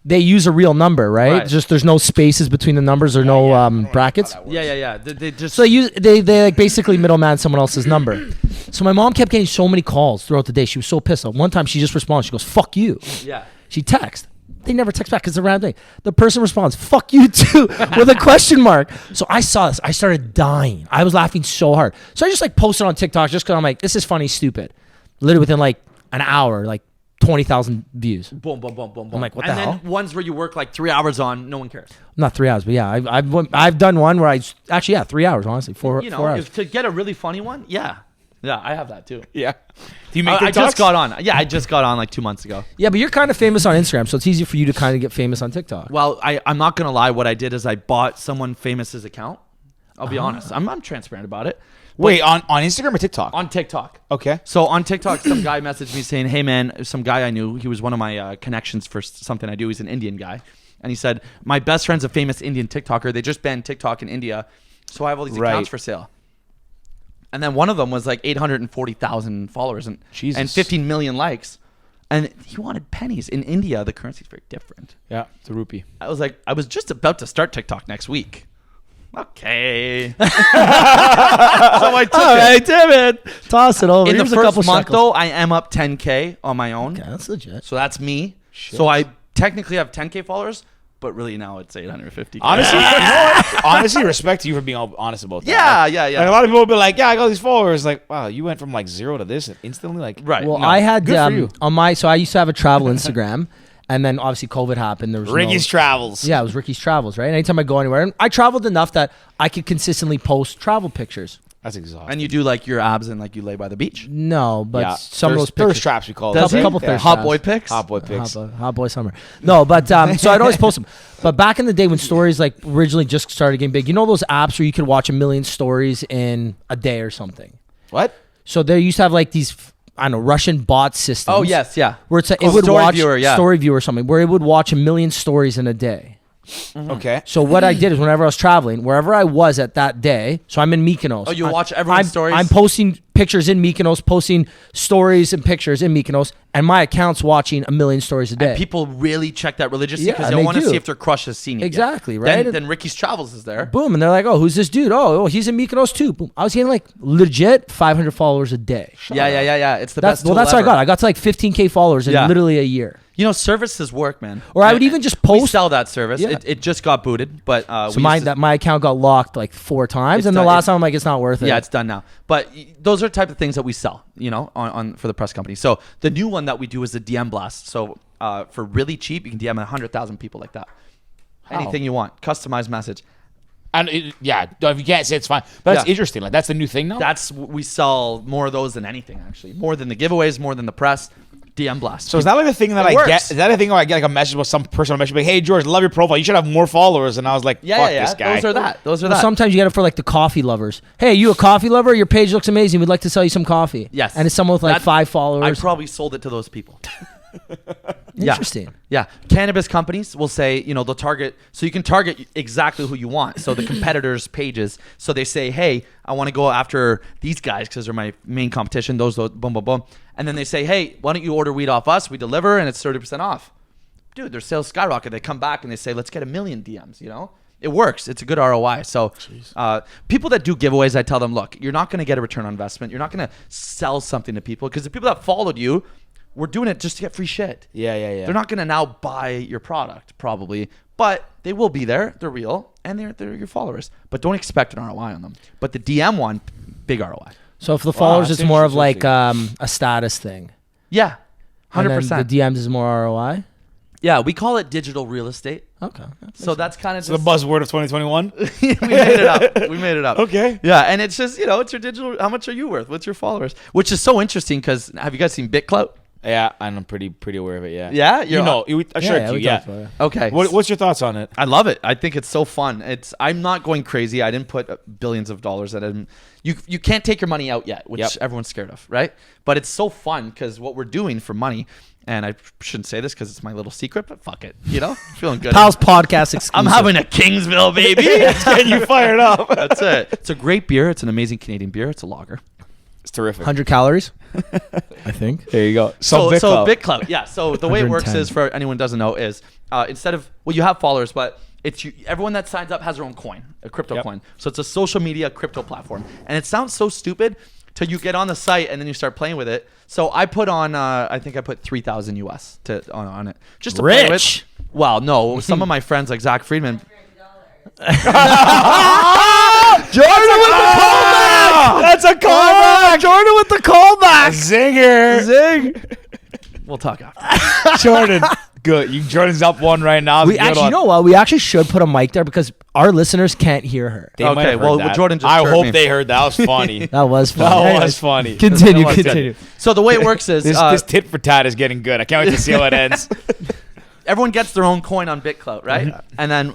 they use a real number, right? Right. Just there's no spaces between the numbers or no brackets. Yeah. They just. So they like basically middleman someone else's number. So my mom kept getting so many calls throughout the day. She was so pissed. One time she just responded. She goes, "Fuck you." yeah. She texts. They never text back because it's a random thing. The person responds, "Fuck you too," with a question mark. So I saw this. I started dying. I was laughing so hard. So I just like posted on TikTok just because I'm like, this is funny, stupid. Literally within like an hour, like 20,000 views. Boom, boom, boom, boom, boom. I'm like, what and the then hell? ones where you work like 3 hours on, no one cares. Not 3 hours, but yeah, I've done one where actually 3 hours, honestly, 4 You know, 4 hours. if to get a really funny one, yeah. Yeah, I have that too. Yeah. Do you make I just TikToks? got on. Yeah, I just got on like 2 months ago. Yeah, but you're kind of famous on Instagram, so it's easy for you to kind of get famous on TikTok. Well, I'm not going to lie. What I did is I bought someone famous's account. I'll be honest. I'm transparent about it. Wait, on Instagram or TikTok? On TikTok. Okay. So on TikTok, some guy messaged me saying, "Hey man, some guy I knew. He was one of my connections for something I do. He's an Indian guy, and he said my best friend's a famous Indian TikToker. They just banned TikTok in India, so I have all these accounts Right. for sale." And then one of them was like 840,000 followers and Jesus. and 15 million likes, and he wanted pennies. In India, the currency is very different. Yeah, it's a rupee. I was just about to start TikTok next week. Okay. So I took All it. right, damn it. Toss it over. In the Here's a couple first month, shekels. though, I am up 10K on my own. Okay, that's legit. So that's me. So I technically have 10K followers, but really now it's 850K. Honestly, you know what? Honestly, respect to you for being honest about that. Yeah. Like, a lot of people will be like, yeah, I got all these followers. Like, wow, you went from like 0 to this instantly. Like, Right. Well, No, I had good for you. on my, so I used to have a travel Instagram, and then obviously COVID happened. There was Ricky's Travels. Yeah, it was Ricky's Travels, right? Anytime I go anywhere, and I traveled enough that I could consistently post travel pictures. That's exhausting. And you do like your abs and like you lay by the beach. No, but yeah, some of those thirst pictures. traps we call Does it. he? couple Yeah. thirst Hot traps. boy pics. Hot boy pics. Hot boy summer. No, but so I'd always post them. But back in the day when stories like originally just started getting big, you know those apps where you could watch 1 million stories in a day or something. What? So they used to have like these, I don't know, Russian bot systems. Oh yes, yeah. Where it's like, Oh, it would story watch viewer, yeah. story viewer or something, where it would watch 1 million stories in a day. Okay. So what I did is whenever I was traveling, wherever I was at that day, so I'm in Mykonos. Oh, you watch everyone's stories? I'm posting pictures in Mykonos, posting stories and pictures in Mykonos, and my account's watching 1 million stories a day. And people really check that religiously Yeah, because and they they want to do. see if their crush has seen it. Exactly, yet. right? Then Ricky's Travels is there. Boom, and they're like, "Oh, who's this dude? Oh, he's in Mykonos too." Boom. I was getting like legit 500 followers a day. Yeah. It's the That's best. Tool that's what I ever. got. I got to like 15K followers in Yeah. literally a year. You know, services work, man. Or I would even just We post. sell that service. Yeah. It just got booted, but So my account got locked like 4 times, It's and the done. last time I'm like, it's not worth it. Yeah, it's done now. But those are type of things that we sell, you know, on for the press company. So the new one that we do is the DM blast. So for really cheap, you can DM 100,000 people like that. Anything you want, customized message. And yeah, if you can't say it's fine. But that's Yeah. interesting. Like, that's the new thing now? We sell more of those than anything, actually. More than the giveaways, more than the press. DM blast. So is that like a thing that It I works. get? Is that a thing where I get like a message about some personal message like, "Hey George, love your profile. You should have more followers." And I was like, "Fuck this guy." Those are Well, that. sometimes you get it for like the coffee lovers. Hey, you a coffee lover? Your page looks amazing. We'd like to sell you some coffee. Yes. And it's someone with like That- 5 I followers. probably sold it to those people. Interesting. Yeah. Cannabis companies will say, you know, they'll target, so you can target exactly who you want. So the competitors' pages. So they say, hey, I want to go after these guys because they're my main competition. Those, boom, boom, boom. And then they say, hey, why don't you order weed off us? We deliver and it's 30% off. Dude, their sales skyrocket. They come back and they say, let's get 1 million DMs, you know? It works. It's a good ROI. So people that do giveaways, I tell them, look, you're not going to get a return on investment. You're not going to sell something to people because the people that followed you were doing it just to get free shit. Yeah. They're not going to now buy your product probably, but they will be there. They're real and they're your followers. But don't expect an ROI on them. But the DM one, big ROI. So for the followers, that's it's more of interesting. like a status thing. Yeah, 100%. And then the DMs is more ROI. Yeah, we call it digital real estate. Okay. So that's kind of The buzzword of 2021. we made it up. We made it up. Okay. Yeah, and it's just, you know, it's your digital. How much are you worth? What's your followers? Which is so interesting because have you guys seen BitClout? Yeah, I'm pretty aware of it. Yeah. Yeah? You know, I shared we you. Yeah. talked about it. Okay. What's your thoughts on it? I love it. I think it's so fun. I'm not going crazy. I didn't put billions of dollars at it. You can't take your money out yet, which everyone's scared of, right? But it's so fun because what we're doing for money, and I shouldn't say this because it's my little secret, but fuck it, you know, feeling good. Pal's podcast exclusive. I'm having a Kingsville, baby. It's getting you fired up. That's it. It's a great beer. It's an amazing Canadian beer. It's a lager. It's terrific. 100 calories, I think. There you go. So BitClout. BitClout, yeah. So the way it works 110. is, for anyone who doesn't know, is instead of, well, you have followers, but it's everyone that signs up has their own coin, a crypto coin. So it's a social media crypto platform, and it sounds so stupid till you get on the site and then you start playing with it. So I put on, I think I put 3,000 US on it just to play Rich. with. Well, no, some of my friends like Zach Friedman. Jordan with the callback. That's a callback. Jordan with the callback. Zinger. Zing. We'll talk after. Jordan. Good. Jordan's up one right now. We actually, you know what? We actually should put a mic there because our listeners can't hear her. They might Okay, have well, heard that. Jordan just I heard hope me. they heard that. That was funny. That was fun. That Anyways, was funny. Continue. That was good. Continue. So the way it works is This tit for tat is getting good. I can't wait to see how it ends. everyone gets their own coin on BitClout, right? And then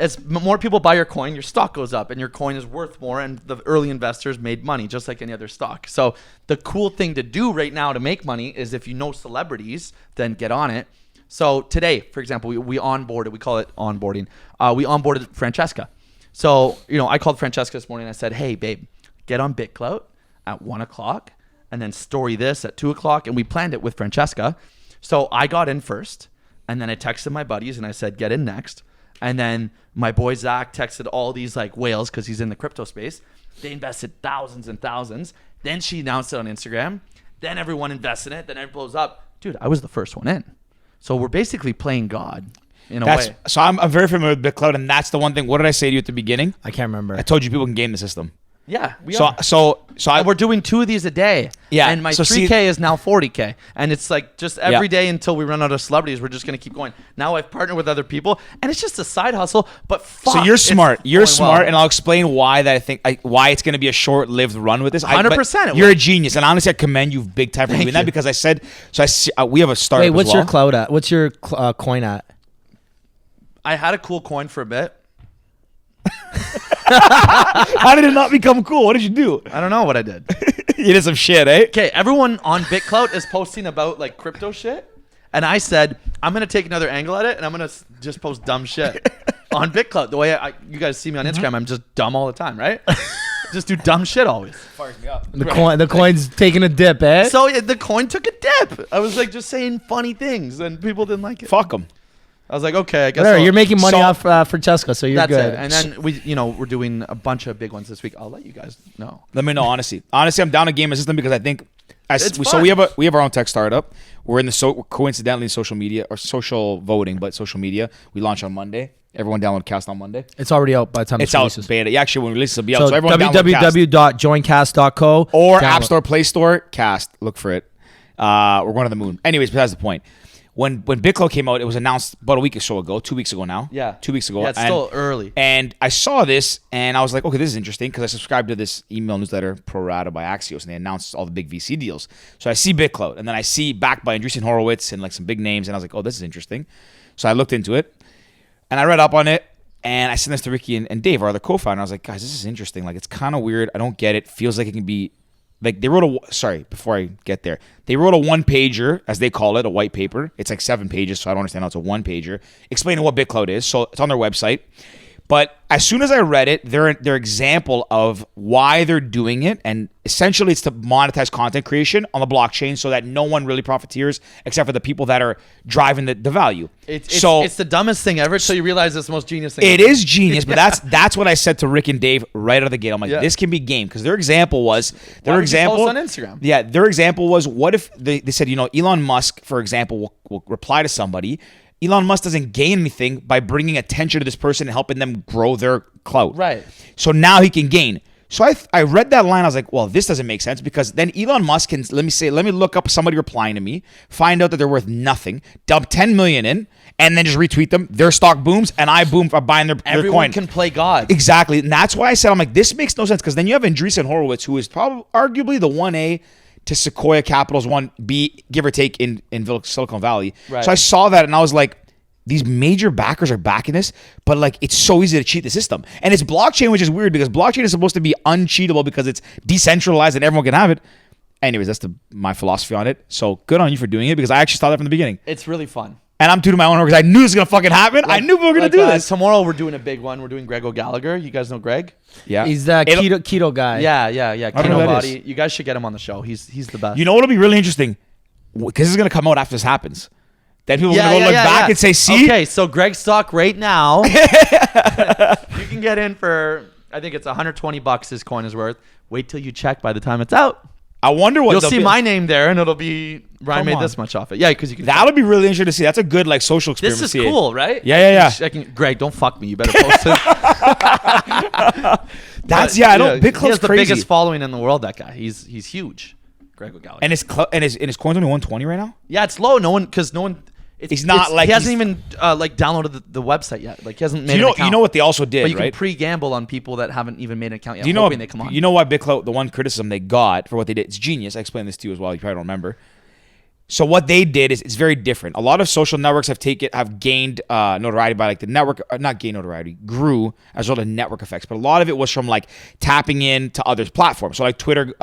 as more people buy your coin, your stock goes up and your coin is worth more, and the early investors made money just like any other stock. So the cool thing to do right now to make money is if you know celebrities, then get on it. So today, for example, we onboarded, we call it onboarding. We onboarded Francesca. So, you know, I called Francesca this morning and I said, hey, babe, get on BitClout at 1 o'clock and then story this at 2 o'clock. And we planned it with Francesca. So I got in first and then I texted my buddies and I said, get in next. And then my boy Zach texted all these like whales because he's in the crypto space. They invested thousands and thousands. Then she announced it on Instagram. Then everyone invested in it. Then it blows up. Dude, I was the first one in. So we're basically playing God in a way. So I'm very familiar with BitClout, and that's the one thing. What did I say to you at the beginning? I can't remember. I told you people can game the system. Yeah, we are. And we're doing 2 of these a day. Yeah, and my so 3K is now 40K, and it's like just every day until we run out of celebrities. We're just gonna keep going. Now I've partnered with other people, and it's just a side hustle. But fuck, so you're smart. You're going smart, well. and I'll explain why that I think why it's going to be a short-lived run with this. 100%. You're a genius, and honestly, I commend you big time for doing that because I said so. We have a startup. Wait, what's as well. your clout at? What's your coin at? I had a cool coin for a bit. How did it not become cool? What did you do? I don't know what I did. You did some shit, eh? Okay, everyone on BitClout is posting about like crypto shit, and I said I'm gonna take another angle at it, and I'm gonna just post dumb shit on BitClout. The way you guys see me on Instagram, I'm just dumb all the time, right? Just do dumb shit always. Fires me up. The coin's taking a dip, eh? So the coin took a dip. I was like just saying funny things, and people didn't like it. Fuck them. I was like, okay, I guess Whatever, you're making money off Francesca, so you're that's good. it. And then we're doing a bunch of big ones this week. I'll let you guys know. Let me know, honestly. Honestly, I'm down to game a system because I think It's so fun. we have our own tech startup. We're in the coincidentally in social media or social voting, but social media. We launch on Monday. Everyone download Cast on Monday. It's already out by the time It's this out releases. beta. Yeah, actually, when we release it, it'll be out. So So everyone download Cast. www.joincast.co Or download. App Store, Play Store, Cast. Look for it. We're going to the moon. Anyways, besides the point. When BitClout came out, it was announced about a week or so ago, 2 weeks ago now. Yeah. 2 weeks ago. Yeah, it's still early. And I saw this, and I was like, okay, this is interesting, because I subscribed to this email newsletter, PLURR by Axios, and they announced all the big VC deals. So I see BitClout, and then I see backed by Andreessen Horowitz and like some big names, and I was like, oh, this is interesting. So I looked into it, and I read up on it, and I sent this to Ricky and Dave, our other co-founder. I was like, guys, this is interesting. Like, it's kind of weird. I don't get it. Feels like it can be... Like they wrote before I get there, they wrote a one-pager, as they call it, a white paper. It's like 7 pages, so I don't understand how it's a one-pager, explaining what BitClout is. So it's on their website. But as soon as I read it, their example of why they're doing it, and essentially it's to monetize content creation on the blockchain so that no one really profiteers except for the people that are driving the value. It's the dumbest thing ever until you realize it's the most genius thing It ever. is genius, but that's what I said to Rick and Dave right out of the gate. I'm like, this can be game, because their example was Why would you post on Instagram? Yeah, their example was, what if they said, Elon Musk, for example, will reply to somebody. Elon Musk doesn't gain anything by bringing attention to this person and helping them grow their clout. Right. So now he can gain. So I read that line. I was like, well, this doesn't make sense, because then Elon Musk can, let me look up somebody replying to me, find out that they're worth nothing, dump 10 million in, and then just retweet them. Their stock booms, and I boom for buying their Everyone coin. can play God. Exactly. And that's why I said, I'm like, this makes no sense, because then you have Andreessen Horowitz, who is probably arguably the 1A to Sequoia Capital's 1B, give or take, in Silicon Valley. Right. So I saw that, and I was like, these major backers are backing this, but like it's so easy to cheat the system. And it's blockchain, which is weird, because blockchain is supposed to be uncheatable because it's decentralized and everyone can have it. Anyways, that's my philosophy on it. So good on you for doing it, because I actually thought that from the beginning. It's really fun. And I'm tooting my own horn because I knew this was going to fucking happen. I knew we were going to do this. Tomorrow we're doing a big one. We're doing Greg O'Gallagher. You guys know Greg? Yeah. He's the keto guy. Yeah. I don't know Keto who that body. is. You guys should get him on the show. He's the best. You know what'll be really interesting? Because this is going to come out after this happens. Then people are going to look back and say, see? Okay, so Greg's stock right now, you can get in for, I think it's $120 his coin is worth. Wait till you check by the time it's out. I wonder what You'll see my name there, and it'll be, Ryan Come made on. this much off it. Yeah, because you can. That'll be really interesting to see. That's a good like social experience. This to is see it. cool, right? Yeah. Greg, don't fuck me. You better post it. BitClout's He has the crazy. biggest following in the world, that guy. He's huge. Greg O'Gallagher. And his coin's only 120 right now? Yeah, it's low. No one. He's not like he hasn't he's- even downloaded the website yet. Like he hasn't made You an know, account. you know what they also did, But you right? can pre-gamble on people that haven't even made an account yet. Do you know? Hoping they come on. You know why BitClout? The one criticism they got for what they did, it's genius. I explained this to you as well. You probably don't remember. So what they did is it's very different. A lot of social networks have gained notoriety by like the network, not gained notoriety, grew as a result of network effects. But a lot of it was from like tapping into others' platforms. So like Twitter.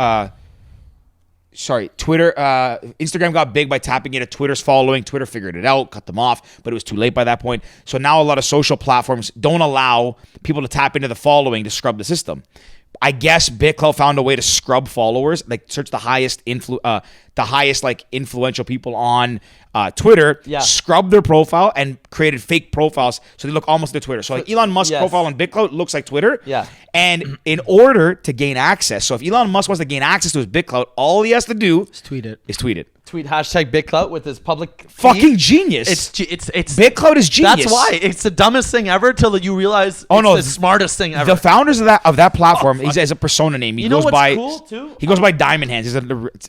Instagram got big by tapping into Twitter's following. Twitter figured it out, cut them off, but it was too late by that point. So now a lot of social platforms don't allow people to tap into the following to scrub the system. I guess BitClout found a way to scrub followers, like search the highest the highest like influential people on Twitter Yeah. scrubbed their profile and created fake profiles so they look almost like Twitter. So like Elon Musk's Yes. profile on BitClout looks like Twitter. Yeah. And in order to gain access, so if Elon Musk wants to gain access to his BitClout, all he has to do Just tweet it. is tweet it. Tweet hashtag BitClout with his public feed. Fucking genius. It's BitClout is genius. That's why it's the dumbest thing ever till you realize Oh, it's no, the smartest thing ever. The founders of that platform, he has a persona name. He You know goes what's by cool, too? He goes by Diamond Hands.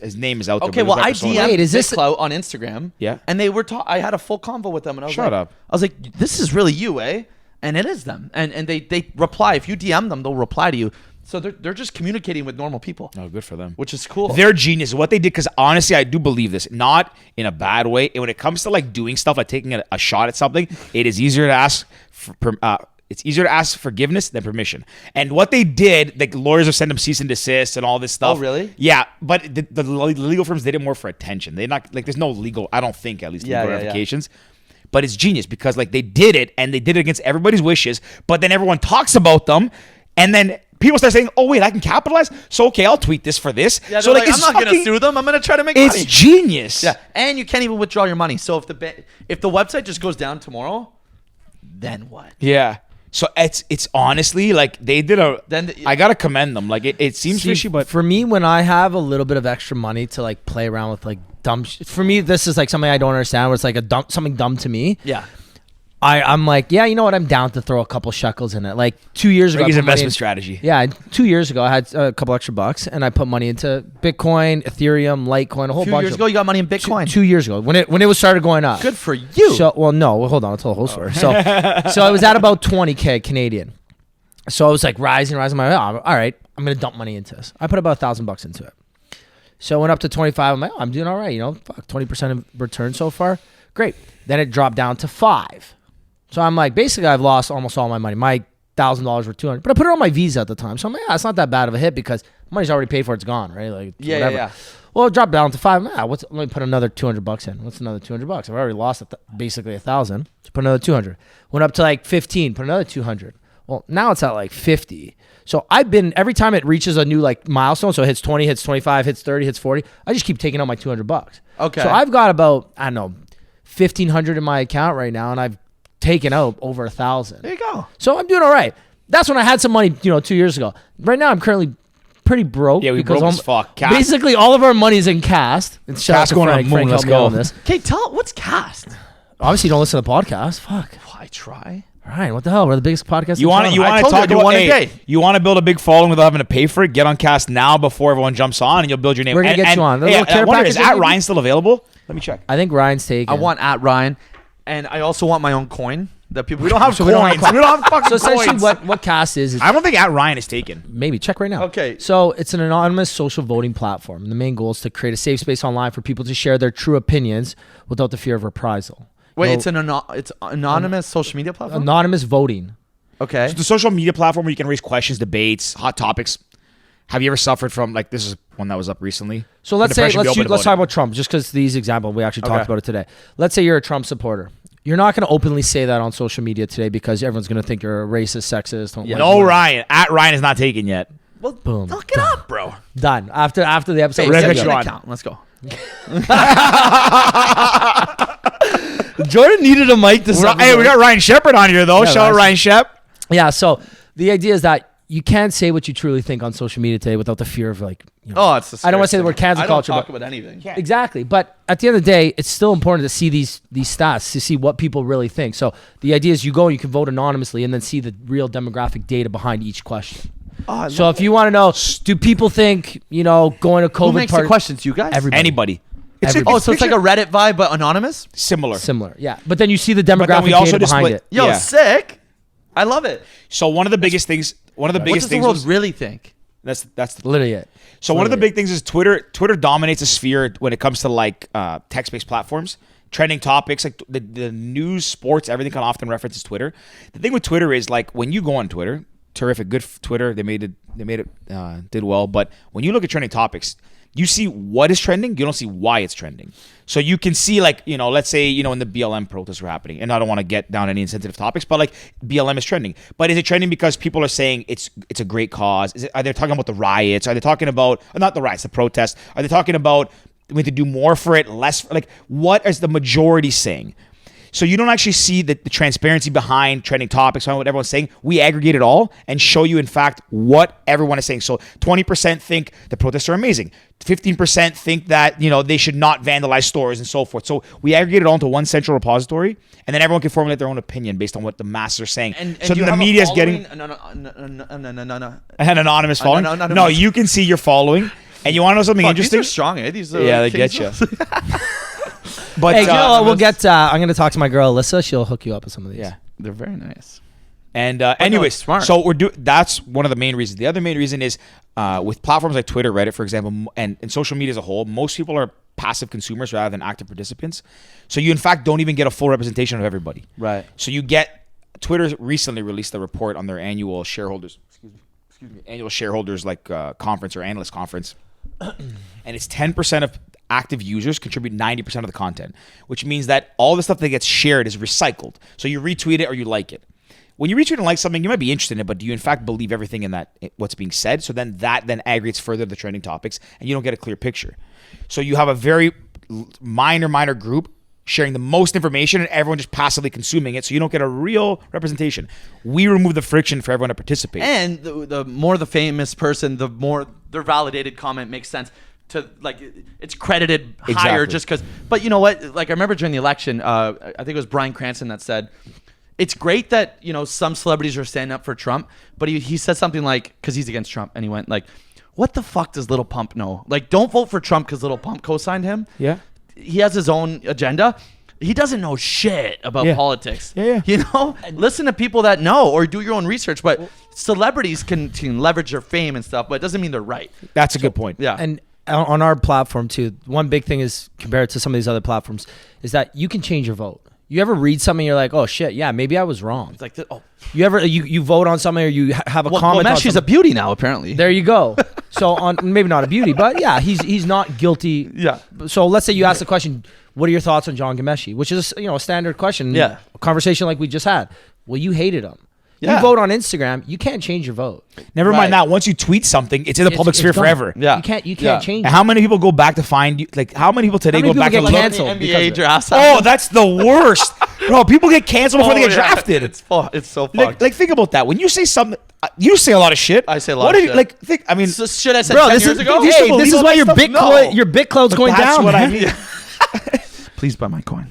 His name is out there. Okay, but well, he I goes by persona. DM'd Wait, is this- BitClout on Instagram. Yeah. And they were I had a full convo with them, and I was Shut like, up. I was like, this is really you, eh? And it is them. And they reply. If you DM them, they'll reply to you. So they're just communicating with normal people, Oh, good for them. which is cool. They're genius. What they did, because honestly, I do believe this, not in a bad way. And when it comes to like doing stuff, like taking a shot at something, it is easier to ask forgiveness than permission. And what they did, like lawyers have sent them cease and desist and all this stuff. Oh, really? Yeah, but the legal firms did it more for attention. They're not like there's no legal. I don't think at least Yeah, legal yeah, yeah. ramifications. But it's genius because like they did it and they did it against everybody's wishes. But then everyone talks about them, and then people start saying, "Oh wait, I can capitalize. So okay, I'll tweet this for this." Yeah, so they're like, it's I'm not fucking- gonna sue them. I'm gonna try to make It's money. genius. Yeah, and you can't even withdraw your money. So if the website just goes down tomorrow, then what? Yeah. So it's honestly like they did Then I gotta commend them. Like it seems See, fishy, but for me, when I have a little bit of extra money to like play around with like dumb for me, this is like something I don't understand. Where it's like something dumb to me. Yeah. I'm like, yeah, you know what? I'm down to throw a couple shekels in it. Like 2 years ago, I His put money investment in- strategy. Yeah, 2 years ago, I had a couple extra bucks, and I put money into Bitcoin, Ethereum, Litecoin, a whole A few bunch. years ago, you got money in Bitcoin. 2 years ago, when it was started going up. Good for you. So, well, no, hold on, I'll tell the whole story. So I was at about 20K Canadian. So I was like rising. I'm like, oh, all right, I'm gonna dump money into this. I put about $1,000 into it. So I went up to 25. I'm like, oh, I'm doing all right. You know, 20% of return so far. Great. Then it dropped down to 5. So I'm like, basically, I've lost almost all my money. My $1,000 were 200, but I put it on my Visa at the time. So I'm like, yeah, it's not that bad of a hit because money's already paid for. It's gone, right? Like, whatever. Yeah. Well, it dropped down to 5. Let me put another $200 in. What's another $200? I've already lost basically 1,000. So put another 200. Went up to like 15. Put another 200. Well, now it's at like 50. So I've been every time it reaches a new like milestone. So it hits 20, hits 25, hits 30, hits 40. I just keep taking out my $200. Okay. So I've got about 1,500 in my account right now, and I've taken out over 1,000. There you go. So I'm doing all right. That's when I had some money, 2 years ago. Right now, I'm currently pretty broke. Yeah, we because broke as fuck. Cast. Basically, all of our money's in Cast. It's shout out Cast to going on Frank. the moon, Frank let's helped me out go. on this. Okay, what's Cast? Obviously, you don't listen to the podcast. Fuck. Oh, I try. Ryan, what the hell? We're the biggest podcast. You want I to told you talk I do about one a day. You want to build a big following without having to pay for it? Get on Cast now before everyone jumps on, and you'll build your name. We're gonna get you on. The Hey, little care I wonder, is package at you Ryan need? still available? Let me check. I think Ryan's taking. I want at Ryan, and I also want my own coin. That people we don't have So coins. we don't have We don't have fucking So essentially, coins. what Cast is I don't think at Ryan is taken. maybe check right now. Okay. So it's an anonymous social voting platform. And the main goal is to create a safe space online for people to share their true opinions without the fear of reprisal. Wait, No- it's anonymous social media platform. anonymous voting. Okay. It's the social media platform where you can raise questions, debates, hot topics. Have you ever suffered from like this is one that was up recently? So let's say Depression, be open let's talk it. about Trump just because these example we actually Okay. talked about it today. Let's say you're a Trump supporter. You're not going to openly say that on social media today because everyone's going to think you're a racist, sexist. Yeah. No, Ryan. At Ryan is not taken yet. Well, Boom. look it up, bro. Done. After the episode, Hey, we're Record gonna you go. on. account. Let's go. Jordan needed a mic to Hey, we got Ryan Shepard on here though. Yeah, Shout out Ryan Ryan Shep. Yeah. So the idea is that you can't say what you truly think on social media today without the fear of like. Oh, it's. The I don't want to say the scariest word thing. cancel I don't culture, talk but about anything. exactly. But at the end of the day, it's still important to see these stats to see what people really think. So the idea is you go and you can vote anonymously and then see the real demographic data behind each question. Oh, So if you want to know, do people think going to COVID who makes the party? questions? You guys? Everybody. Anybody. Everybody. Oh, so it's like a Reddit vibe, but anonymous. Similar. Similar, yeah. But then you see the then demographic we also data just behind split- it. Yo, Yeah. sick. I love it. So one of the biggest things. One of the What biggest does the things. world was- really think? that's the Literally it. So one of the Literally. big things is Twitter dominates a sphere when it comes to like text-based platforms, trending topics like the news, sports, everything can often references Twitter. The thing with Twitter is like when you go on Twitter, terrific, good Twitter, they made it did well. But when you look at trending topics, you see what is trending. You don't see why it's trending. So you can see like, let's say, when the BLM protests were happening, and I don't want to get down any insensitive topics, but like BLM is trending. But is it trending because people are saying it's a great cause? Are they talking about the riots? Are they talking about, not the riots, the protests? Are they talking about we need to do more for it, less. Like, what is the majority saying? So you don't actually see the transparency behind trending topics, what everyone's saying. We aggregate it all and show you, in fact, what everyone is saying. So 20% think the protests are amazing. 15% think that, they should not vandalize stores and so forth. So we aggregate it all into one central repository, and then everyone can formulate their own opinion based on what the masses are saying. And so do you the have a media is following? getting No. an anonymous following. No, Anonymous. you can see your following, and you want to know something interesting? These are strong, eh? These Yeah, they get you. But Hey, you know what? We'll get. I'm gonna talk to my girl Alyssa. She'll hook you up with some of these. Yeah. They're very nice. And no, anyways, it's smart. so that's one of the main reasons. The other main reason is with platforms like Twitter, Reddit, for example, and social media as a whole, most people are passive consumers rather than active participants. So you, in fact, don't even get a full representation of everybody. Right. So Twitter recently released a report on their annual shareholders, conference or analyst conference. And it's 10% of active users contribute 90% of the content, which means that all the stuff that gets shared is recycled. So you retweet it or you like it. When you retweet and like something, you might be interested in it, but do you in fact believe everything in that, what's being said? So then that aggregates further the trending topics, and you don't get a clear picture. So you have a very minor group sharing the most information and everyone just passively consuming it, so you don't get a real representation. We remove the friction for everyone to participate. And the more the famous person, the more their validated comment makes sense. To like, it's credited higher Exactly. just because. But you know what? Like, I remember during the election, I think it was Bryan Cranston that said, it's great that some celebrities are standing up for Trump, but he said something like, because he's against Trump, and he went like, "What the fuck does Lil Pump know? Like, don't vote for Trump because Lil Pump co-signed him. Yeah. He has his own agenda. He doesn't know shit about politics. Yeah. Listen to people that know, or do your own research. But celebrities can leverage their fame and stuff, but it doesn't mean they're right. That's a good point. Yeah. And on our platform too, one big thing is, compared to some of these other platforms, is that you can change your vote. You ever read something, you're like, oh shit, yeah, maybe I was wrong. It's like, You ever you vote on something, or you have a comment Well, on she's a something. beauty now, apparently. There you go. So on, maybe not a beauty, but yeah, he's not guilty. Yeah. So let's say you ask the question, what are your thoughts on John Gameshi? Which is a standard question. Yeah. A conversation like we just had. Well, you hated him. Yeah. You vote on Instagram, you can't change your vote. Never Right. mind that. Once you tweet something, it's in the public sphere gone. forever. Yeah. You can't Yeah. change And it. how many people go back to find you? Like, how many people today How many go back people and get look? canceled because NBA of it? draft. Oh, that's the worst. Bro, people get canceled before they get drafted. It's so fucked. Like, think about that. When you say something, you say a lot of shit. I say a lot What of did shit. Like, think. I mean, It's the shit I said Bro, 10 this years is ago. you used to hey, believe this is all why that your stuff? BitClout, No. your BitClout's going that's down. what I man. mean. Please buy my coin.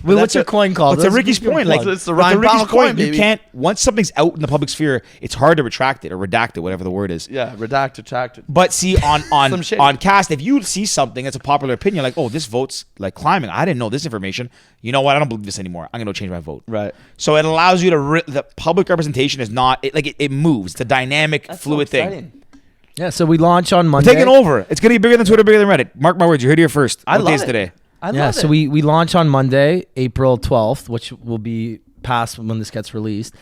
Wait, what's your coin called? But to Let's Ricky's give you a point, like plug. It's the but Ryan to Ricky's Pownall coin, point, you baby. can't. Once something's out in the public sphere, it's hard to retract it or redact it, whatever the word is. Yeah, retract. But see, Some on shady. on Cast, if you see something that's a popular opinion, like, oh, this vote's like climbing, I didn't know this information. You know what? I don't believe this anymore. I'm gonna go change my vote. Right. So it allows you to the public representation is not it moves. It's a dynamic, fluid thing. Yeah, so we launch on Monday. Taking over. It's gonna be bigger than Twitter, bigger than Reddit. Mark my words. You heard it here first. I What love day is it. today? I love Yeah, it. so we launch on Monday, April 12th, which will be past when this gets released.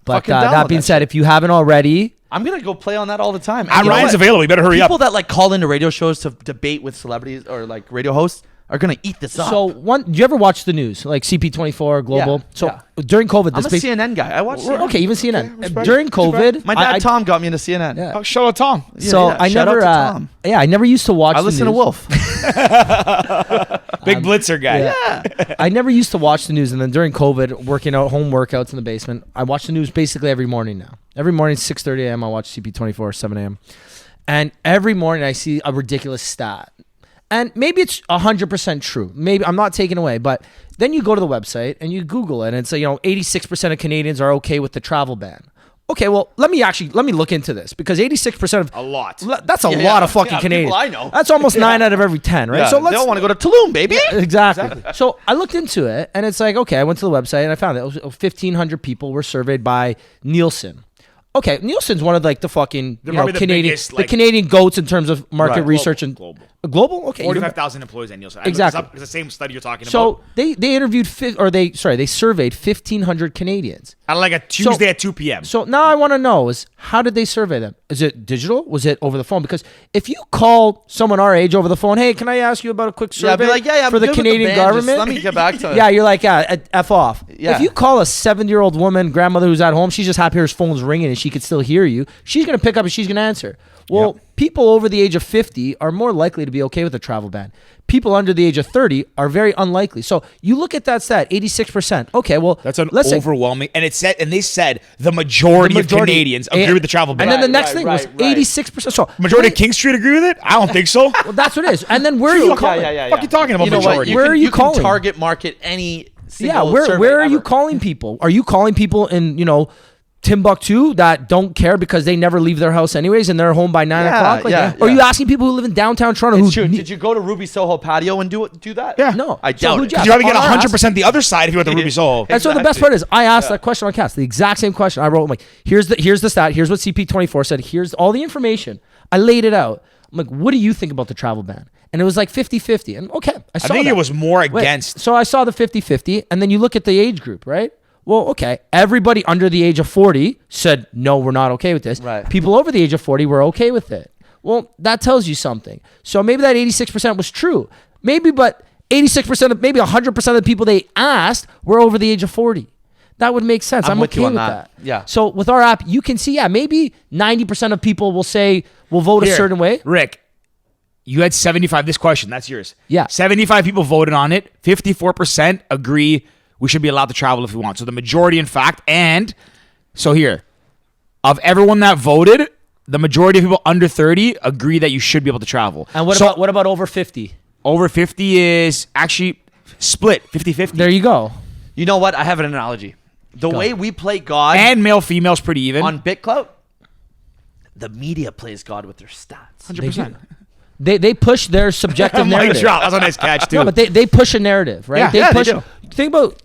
But Fucking that download being that said, shit. if you haven't already, I'm gonna go play on that all the time. And you know Ryan's what? available. You better hurry People up. that like call into radio shows to debate with celebrities or like radio hosts are gonna eat this up. so do you ever watch the news, like CP24, Global? Yeah, So yeah. during COVID, I'm a this CNN guy. I watch CNN. okay, even CNN. respect, During COVID, My dad I- Tom got me into CNN. Yeah. Oh, shout out Tom. So yeah, I shout never, out to Tom. I never used to watch. I the listen to news. Wolf. Big blitzer guy. Yeah. I never used to watch the news, and then during COVID, working out home workouts in the basement, I watch the news basically every morning now. Every morning, 6:30 a.m. I watch CP24, 7 a.m. And every morning I see a ridiculous stat. And maybe it's 100% true. Maybe I'm not taking away, but then you go to the website and you Google it, and it's 86% of Canadians are okay with the travel ban. Okay, well, let me look into this, because 86% of A lot. that's a Yeah, lot yeah. of fucking Yeah, people Canadians. I know. That's almost 9 out of every 10, right? Yeah, So they let's don't want to go to Tulum, baby. Exactly. So I looked into it, and it's like, okay, I went to the website and I found that 1,500 people were surveyed by Nielsen. Okay, Nielsen's one of the fucking probably the Canadian biggest, the Canadian goats in terms of market Right. research and Global. global. Okay, 45,000 employees at Nielsen. Exactly. It's the same study you're talking so about. they interviewed they surveyed 1,500 Canadians. On like a Tuesday at 2 p.m. So now I want to know is, how did they survey them? Is it digital? Was it over the phone? Because if you call someone our age over the phone, hey, can I ask you about a quick Yeah, survey be like, yeah, I'm for the good with Canadian band, just government? let me get back to it. Yeah, you're like, yeah, F off. Yeah. If you call a 70-year-old woman, grandmother who's at home, she's just happy her phone's ringing and she could still hear you. She's going to pick up and she's going to answer. Well, people over the age of 50 are more likely to be okay with a travel ban. People under the age of 30 are very unlikely. So you look at that stat, 86%. Okay, well, That's an overwhelming, and they said the majority of Canadians agree with the travel ban. And then the next thing was 86%. So majority of King Street agree with it? I don't think so. Well, that's what it is. And then where are you calling? What are you talking about? You know what? Majority. Where are you calling? can target market any single where are you ever. calling people? Are you calling people in, Timbuktu that don't care because they never leave their house anyways and they're home by 9 o'clock? Or are you asking people who live in downtown Toronto Did you go to Ruby Soho patio and do that? Yeah. No. I doubt it. You're probably getting 100% the other side if you went to Ruby Soho. And so the best part is I asked that question on Cast, the exact same question. I wrote, I'm like, here's the stat. Here's what CP24 said. Here's all the information. I laid it out. I'm like, what do you think about the travel ban? And it was like 50-50. And okay, I think it was more against. So I saw the 50-50. And then you look at the age group, right? Well, okay, everybody under the age of 40 said, no, we're not okay with this. Right. People over the age of 40 were okay with it. Well, that tells you something. So maybe that 86% was true. Maybe, but 86% maybe 100% of the people they asked were over the age of 40. That would make sense. I'm with okay you on with that. Yeah. So with our app, you can see, maybe 90% of people will vote a certain way. Rick, you had 75. This question, that's yours. Yeah. 75 people voted on it. 54% agree we should be allowed to travel if we want. So the majority, in fact, and so here, of everyone that voted, the majority of people under 30 agree that you should be able to travel. And what about over 50? Over 50 is actually split, 50-50. There you go. You know what? I have an analogy. The way we play God And male-female's pretty even. on BitClout, the media plays God with their stats. 100%. They push their subjective narrative. That's a nice catch, too. No, but they push a narrative, right? Yeah, push. they do. Think about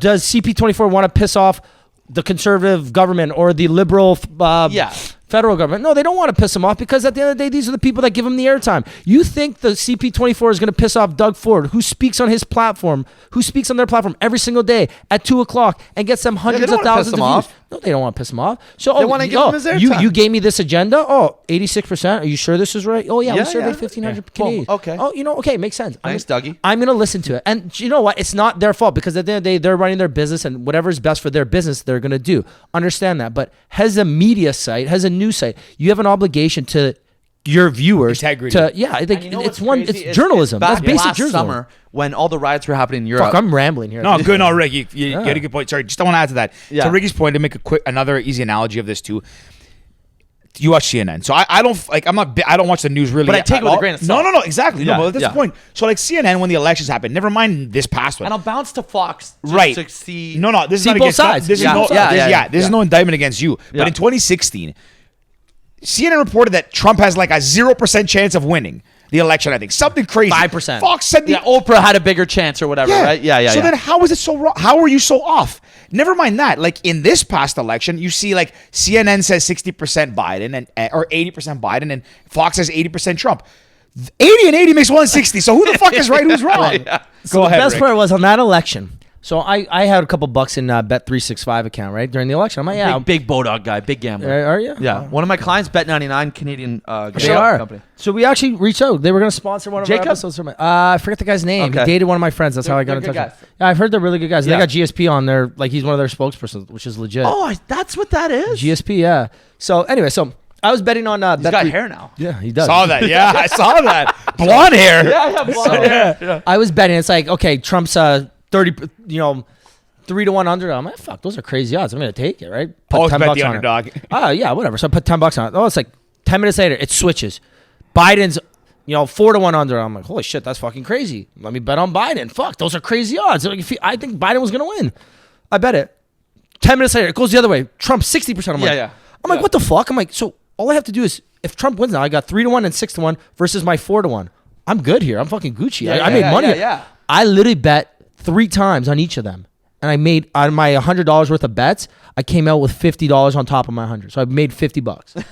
does CP24 want to piss off the conservative government or the liberal federal government? No, they don't want to piss them off because at the end of the day, these are the people that give them the airtime. You think the CP24 is going to piss off Doug Ford, who speaks on his platform, who speaks on their platform every single day at 2 o'clock and gets them hundreds of thousands of views? No, they don't want to piss him off. So They wanna give him his airtime. you gave me this agenda. 86%. Are you sure this is right? Oh yeah, we Yeah, surveyed yeah. 1,500 Boom. Canadians. Okay. Okay, makes sense. Thanks, Dougie. I'm going to listen to it. And you know what? It's not their fault because at the end of the day, they're running their business and whatever is best for their business, they're going to do. Understand that. But as a media site, as a news site, you have an obligation to your viewers. Integrity. I think And you know it's what's crazy? it's journalism. Back That's basic last journalism. summer when all the riots were happening in Europe. Fuck, I'm rambling here. No, good. No, Rick, you had a good point. Sorry, just I want to add to that. Yeah. To Ricky's point, to make another easy analogy of this too. You watch CNN, so I don't like. I don't watch the news really. But I take it with a grain of salt. No, exactly. Yeah, No, but that's yeah. the point. So like CNN, when the elections happened, never mind this past one. And I'll bounce to Fox just Right. to see. No, this is See not both against sides. This is Yeah. no, Yeah. this is no indictment against you. Yeah. But in 2016, CNN reported that Trump has like a 0% chance of winning the election. I think something crazy. 5%. Fox said Yeah, Oprah had a bigger chance or whatever, right? Yeah. So then how is it so wrong? How are you so off? Never mind that. Like in this past election, you see like CNN says 60% Biden or 80% Biden and Fox says 80% Trump. 80 and 80 makes 160. So who the fuck is right? Who's wrong? So Go the ahead, best Rick. part was on that election. So I had a couple bucks in Bet365 account, right? During the election. I'm like, yeah. Big Bodog guy, big gambler. Are you? Yeah. One of my clients, Bet99, Canadian They are. company. So we actually reached out. They were going to sponsor one of Jacob? our episodes. I forget the guy's name. Okay. He dated one of my friends. That's how I got in They're touch good with him. Yeah, I've heard they're really good guys. Yeah. They got GSP on there. Like he's one of their spokespersons, which is legit. Oh, that's what that is? GSP, yeah. So anyway, I was betting on He's got hair now. Yeah, he does. Saw that. Yeah, I saw that. Blonde hair. Yeah. I was betting. It's like, okay, Trump's 30, 3-1 underdog. I'm like, fuck, those are crazy odds. I'm gonna take it, right? Always bet bucks the on it. underdog. Yeah, whatever. So I put $10 on it. Oh, it's like 10 minutes later, it switches. Biden's 4-1 under. I'm like, holy shit, that's fucking crazy. Let me bet on Biden. Fuck, those are crazy odds. Like, I think Biden was gonna win. I bet it. 10 minutes later, it goes the other way. Trump 60%. I'm like, I'm like, what the fuck? I'm like, so all I have to do is if Trump wins now, I got 3-1 and 6-1 versus my 4-1. I'm good here. I'm fucking Gucci. I made money. Yeah. I literally bet 3 times on each of them. And I made on my $100 worth of bets, I came out with $50 on top of my 100. So I made $50.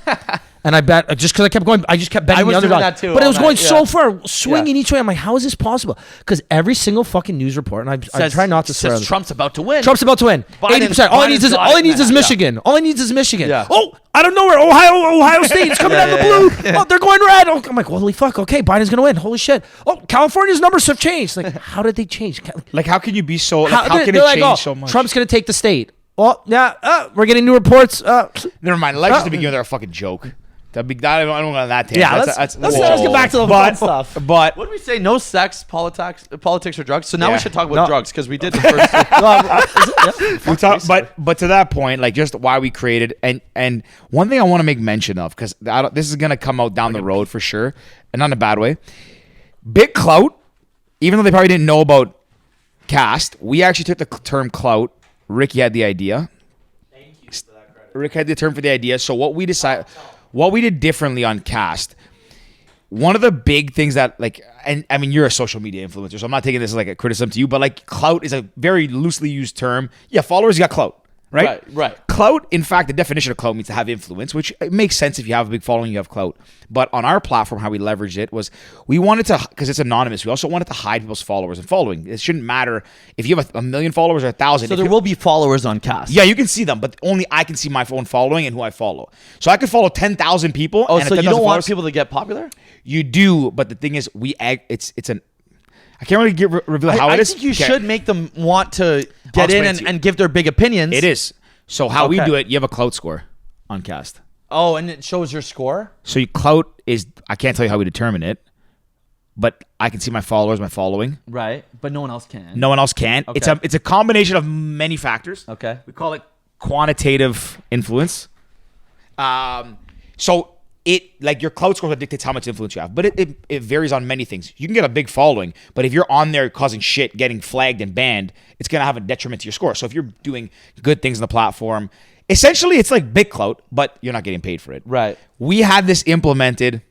And I bet just because I kept going, I just kept betting I was the doing underdog. that too But it all was going night, so yeah. far, swinging each way. I'm like, how is this possible? Because every single fucking news report, and I try not to swear. Says Trump's about to win. Trump's about to win. 80%. All he needs is Michigan. All he needs is Michigan. Yeah. Oh, I don't know where Ohio State is coming out of the blue. Oh, they're going red. Oh, I'm like, holy fuck. Okay, Biden's gonna win. Holy shit. Oh, California's numbers have changed. Like, how did they change? Like, how can you be so? Like, how can it they're like, change so much? Trump's gonna take the state. Well, yeah. We're getting new reports. Never mind. Elections to begin with are a fucking joke. I don't go on that tangent. Yeah, let's get back to the fun stuff. But What did we say? No sex, politics, or drugs. So now Yeah. we should talk about drugs because we did the first. we talk, but to that point, like just why we created and one thing I want to make mention of, because this is gonna come out down the road for sure, and not in a bad way. BitClout, even though they probably didn't know about Cast, we actually took the term clout. Ricky had the idea. Thank you for that credit. Rick had the term for the idea. So what we decided, what we did differently on Cast, one of the big things that like, and I mean, you're a social media influencer, so I'm not taking this as like a criticism to you, but like clout is a very loosely used term. Yeah, followers, you got clout, right? Right. Clout, in fact, the definition of clout means to have influence, which it makes sense if you have a big following, you have clout. But on our platform, how we leveraged it was we wanted to, because it's anonymous, we also wanted to hide people's followers and following. It shouldn't matter if you have a million followers or 1,000. So there will be followers on Cast. Yeah, you can see them, but only I can see my own following and who I follow. So I could follow 10,000 people. Oh, and so you 10,000 don't want followers. people to get popular? You do, but the thing is, I can't really reveal how I it is. think you Okay. should make them want to I'll get in explain to you. and give their big opinions. It is. So how we Okay. do it, you have a clout score on Cast. Oh, and it shows your score? So your clout is, I can't tell you how we determine it, but I can see my followers, my following. Right. But no one else can. No one else can. Okay. It's a combination of many factors. Okay. We call it quantitative influence. So it, like, your clout score dictates how much influence you have, but it varies on many things. You can get a big following, but if you're on there causing shit, getting flagged and banned, it's going to have a detriment to your score. So if you're doing good things on the platform, essentially it's like BitClout, but you're not getting paid for it. Right. We had this implemented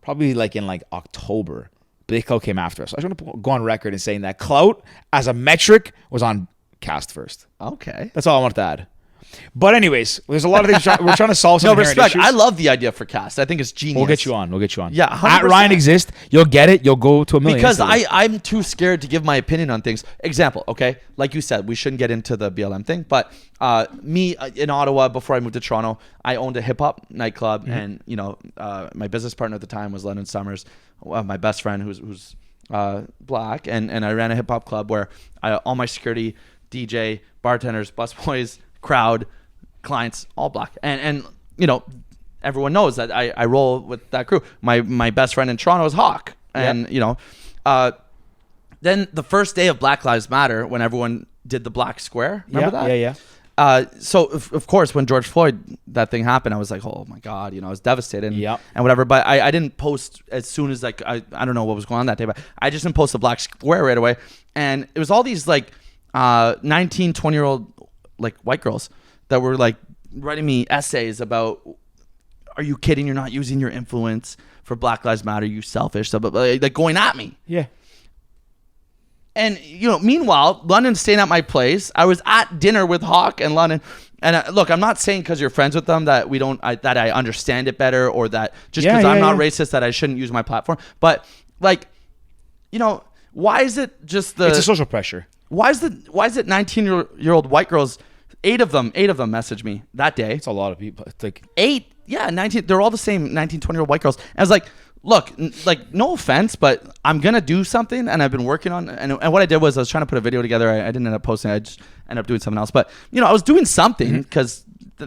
probably like in like October. BitClout came after us. I just want to go on record and saying that clout as a metric was on Cast first. Okay. That's all I wanted to add. But anyways, there's a lot of things we're trying to solve some No, inherent respect. issues. I love the idea for Cast. I think it's genius. We'll get you on. Yeah, At 100%. Ryan Exist, you'll get it. You'll go to a million. Because instantly. I'm too scared to give my opinion on things. Example, okay? Like you said, we shouldn't get into the BLM thing, but me in Ottawa, before I moved to Toronto, I owned a hip-hop nightclub, and, you know, my business partner at the time was Lennon Summers, my best friend who's black, and I ran a hip-hop club where all my security, DJ, bartenders, busboys, crowd, clients, all black. And you know, everyone knows that I roll with that crew. My best friend in Toronto is Hawk. And, you know, then the first day of Black Lives Matter, when everyone did the black square, remember that? Yeah. So of course, when George Floyd, that thing happened, I was like, oh my God, you know, I was devastated Yep. and whatever. But I didn't post as soon as, like, I don't know what was going on that day, but I just didn't post the black square right away. And it was all these like 19, 20-year-old like white girls that were like writing me essays about, are you kidding? You're not using your influence for Black Lives Matter, you selfish. So, but like going at me. Yeah. And, you know, meanwhile, London's staying at my place. I was at dinner with Hawk and London. And look, I'm not saying because you're friends with them that that I understand it better, or that just because I'm not racist that I shouldn't use my platform. But like, you know, why is it just It's a social pressure. why is it 19-year-old white girls, eight of them messaged me that day. It's a lot of people. It's like 8, yeah, 19. They're all the same 19, 20-year-old white girls. And I was like, look, like, no offense, but I'm going to do something, and I've been working on, and what I did was I was trying to put a video together. I didn't end up posting. I just ended up doing something else. But, you know, I was doing something because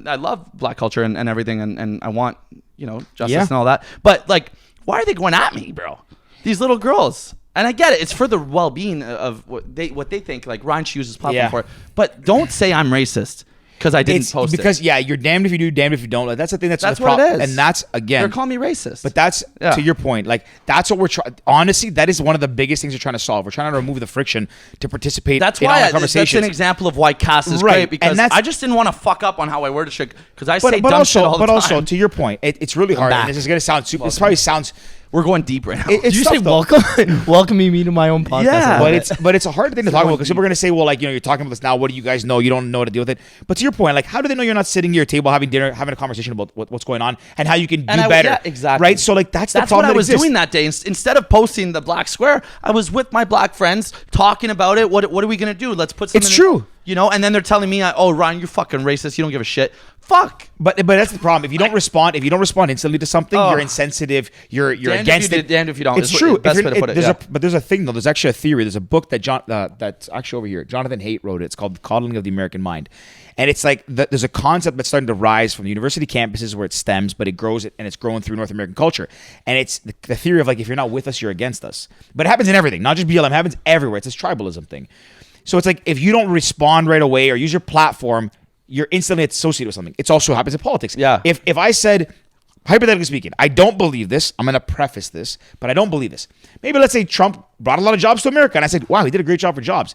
I love black culture and everything, and I want, you know, justice and all that. But, like, why are they going at me, bro? These little girls. And I get it. It's for the well-being of what they think. Like, Ryan should use his platform for it. But don't say I'm racist because I didn't post because it. you're damned if you do, damned if you don't. Like, that's the thing. That's That's the what it is. And that's, again, They're calling me racist. but that's to your point. Like, that's what we're trying. Honestly, that is one of the biggest things we're trying to solve. We're trying to remove the friction to participate. That's in why our conversations. that's an example of why Cass is Right. great, because And that's- I just didn't want to fuck up on how I worded shit, because I say But dumb shit all the but time. also to your point, it's really hard. back. And this is gonna sound super. This probably sounds. We're going deep right now. It's Did you tough, say though. welcoming me to my own podcast? Yeah. I love But it. it's a hard thing to talk about, because people are gonna say, well, like, you know, you're talking about this now. What do you guys know? You don't know how to deal with it. But to your point, like, how do they know you're not sitting at your table having dinner, having a conversation about what's going on and how you can do better? Yeah, exactly. Right. So like that's the what problem. I was that exists. doing that day. Instead of posting the black square, I was with my black friends talking about it. What are we gonna do? Let's put something. It's true. You know, and then they're telling me, oh, Ryan, you're fucking racist. You don't give a shit. Fuck. But that's the problem. If you don't respond instantly to something, you're insensitive. You're against it. Damned if you don't. It's true. Best way to put it. But there's a thing though. There's actually a theory. There's a book that that's actually over here. Jonathan Haidt wrote it. It's called The Coddling of the American Mind, and it's like there's a concept that's starting to rise from the university campuses where it stems, but it grows and it's growing through North American culture. And it's the theory of like if you're not with us, you're against us. But it happens in everything, not just BLM. It happens everywhere. It's this tribalism thing. So it's like if you don't respond right away or use your platform, you're instantly associated with something. It also happens in politics. Yeah. If I said, hypothetically speaking, I don't believe this, I'm going to preface this, but I don't believe this. Maybe let's say Trump brought a lot of jobs to America, and I said, wow, he did a great job for jobs.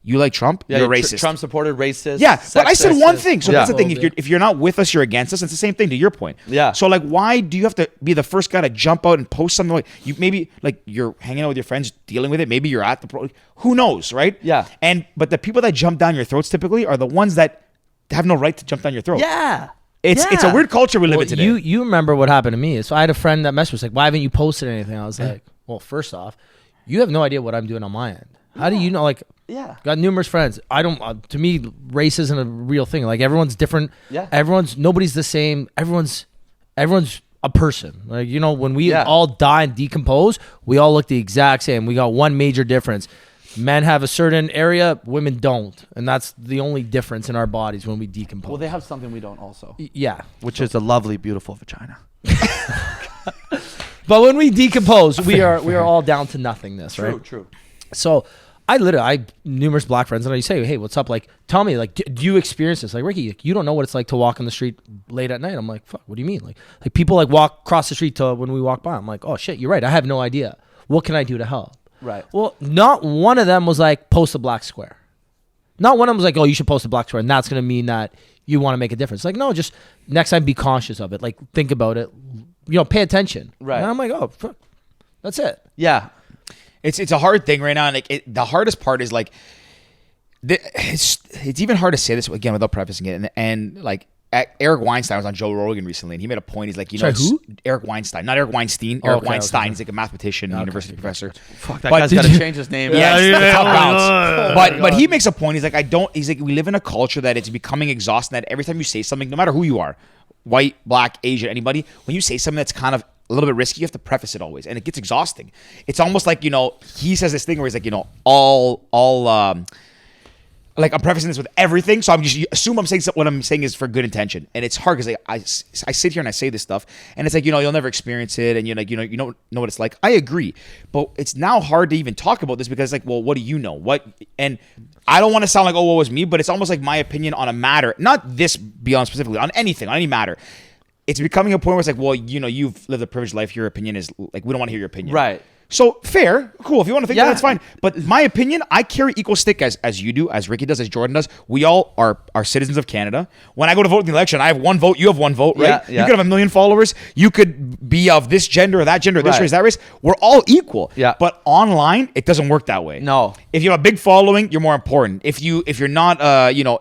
You like Trump? Yeah, you're racist. Trump supported racist. Yeah, but I said sexist. one thing. So Yeah. that's the thing. If you're not with us, you're against us. It's the same thing to your point. Yeah. So like, why do you have to be the first guy to jump out and post something like you? Maybe like you're hanging out with your friends, dealing with it. Maybe you're at the who knows, right? Yeah. But the people that jump down your throats typically are the ones that have no right to jump down your throat. Yeah. It's a weird culture we live in today. You remember what happened to me? So I had a friend that messaged me, was like, "Why haven't you posted anything?" I was like, "Well, first off, you have no idea what I'm doing on my end. How do you know?" Like, got numerous friends. I don't. To me, race isn't a real thing. Like everyone's different. Yeah. Nobody's the same. Everyone's a person. Like when we all die and decompose, we all look the exact same. We got one major difference. Men have a certain area, women don't. And that's the only difference in our bodies when we decompose. Well, they have something we don't also. Yeah. Which is a lovely, beautiful vagina. But when we decompose, we are all down to nothingness, right? True. So I have numerous black friends, and I say, "Hey, what's up? Like, tell me, like, do you experience this? Like, Ricky, you don't know what it's like to walk on the street late at night." I'm like, "Fuck, what do you mean? Like people like walk across the street to when we walk by." I'm like, "Oh shit, you're right. I have no idea. What can I do to help?" Right. Well, not one of them was like, "Post a black square." Not one of them was like, "Oh, you should post a black square," and that's gonna mean that you want to make a difference. Like, no, just next time be conscious of it. Like, think about it. Pay attention. Right. And I'm like, "Oh, fuck. That's it." Yeah. It's a hard thing right now. And like the hardest part is like, it's even hard to say this again without prefacing it. And like Eric Weinstein was on Joe Rogan recently, and he made a point. He's like, Sorry, who? Eric Weinstein, not Eric Weinstein. Eric Weinstein. He's like a mathematician, university professor. Fuck, that guy's got to change his name. Yeah, it's the top bounce. But he makes a point. He's like, he's like, we live in a culture that it's becoming exhausting. That every time you say something, no matter who you are, white, black, Asian, anybody, when you say something that's kind of a little bit risky, you have to preface it always, and it gets exhausting. It's almost like he says this thing where he's like, like I'm prefacing this with everything, so you assume I'm saying what I'm saying is for good intention, and it's hard because like, I sit here and I say this stuff, and it's like you'll never experience it, and you don't know what it's like. I agree, but it's now hard to even talk about this because like, well, what do you know? And I don't want to sound like what was me, but it's almost like my opinion on a matter, not this beyond specifically on anything, on any matter. It's becoming a point where it's like, well, you've lived a privileged life. Your opinion is like, we don't want to hear your opinion. Right. So fair, cool. If you want to think that, that's fine. But my opinion, I carry equal stick as you do, as Ricky does, as Jordan does. We all are citizens of Canada. When I go to vote in the election, I have one vote. You have one vote, right? Yeah. You could have 1 million followers. You could be of this gender or that gender, or this race, that race. We're all equal. Yeah. But online, it doesn't work that way. No. If you have a big following, you're more important. If you're not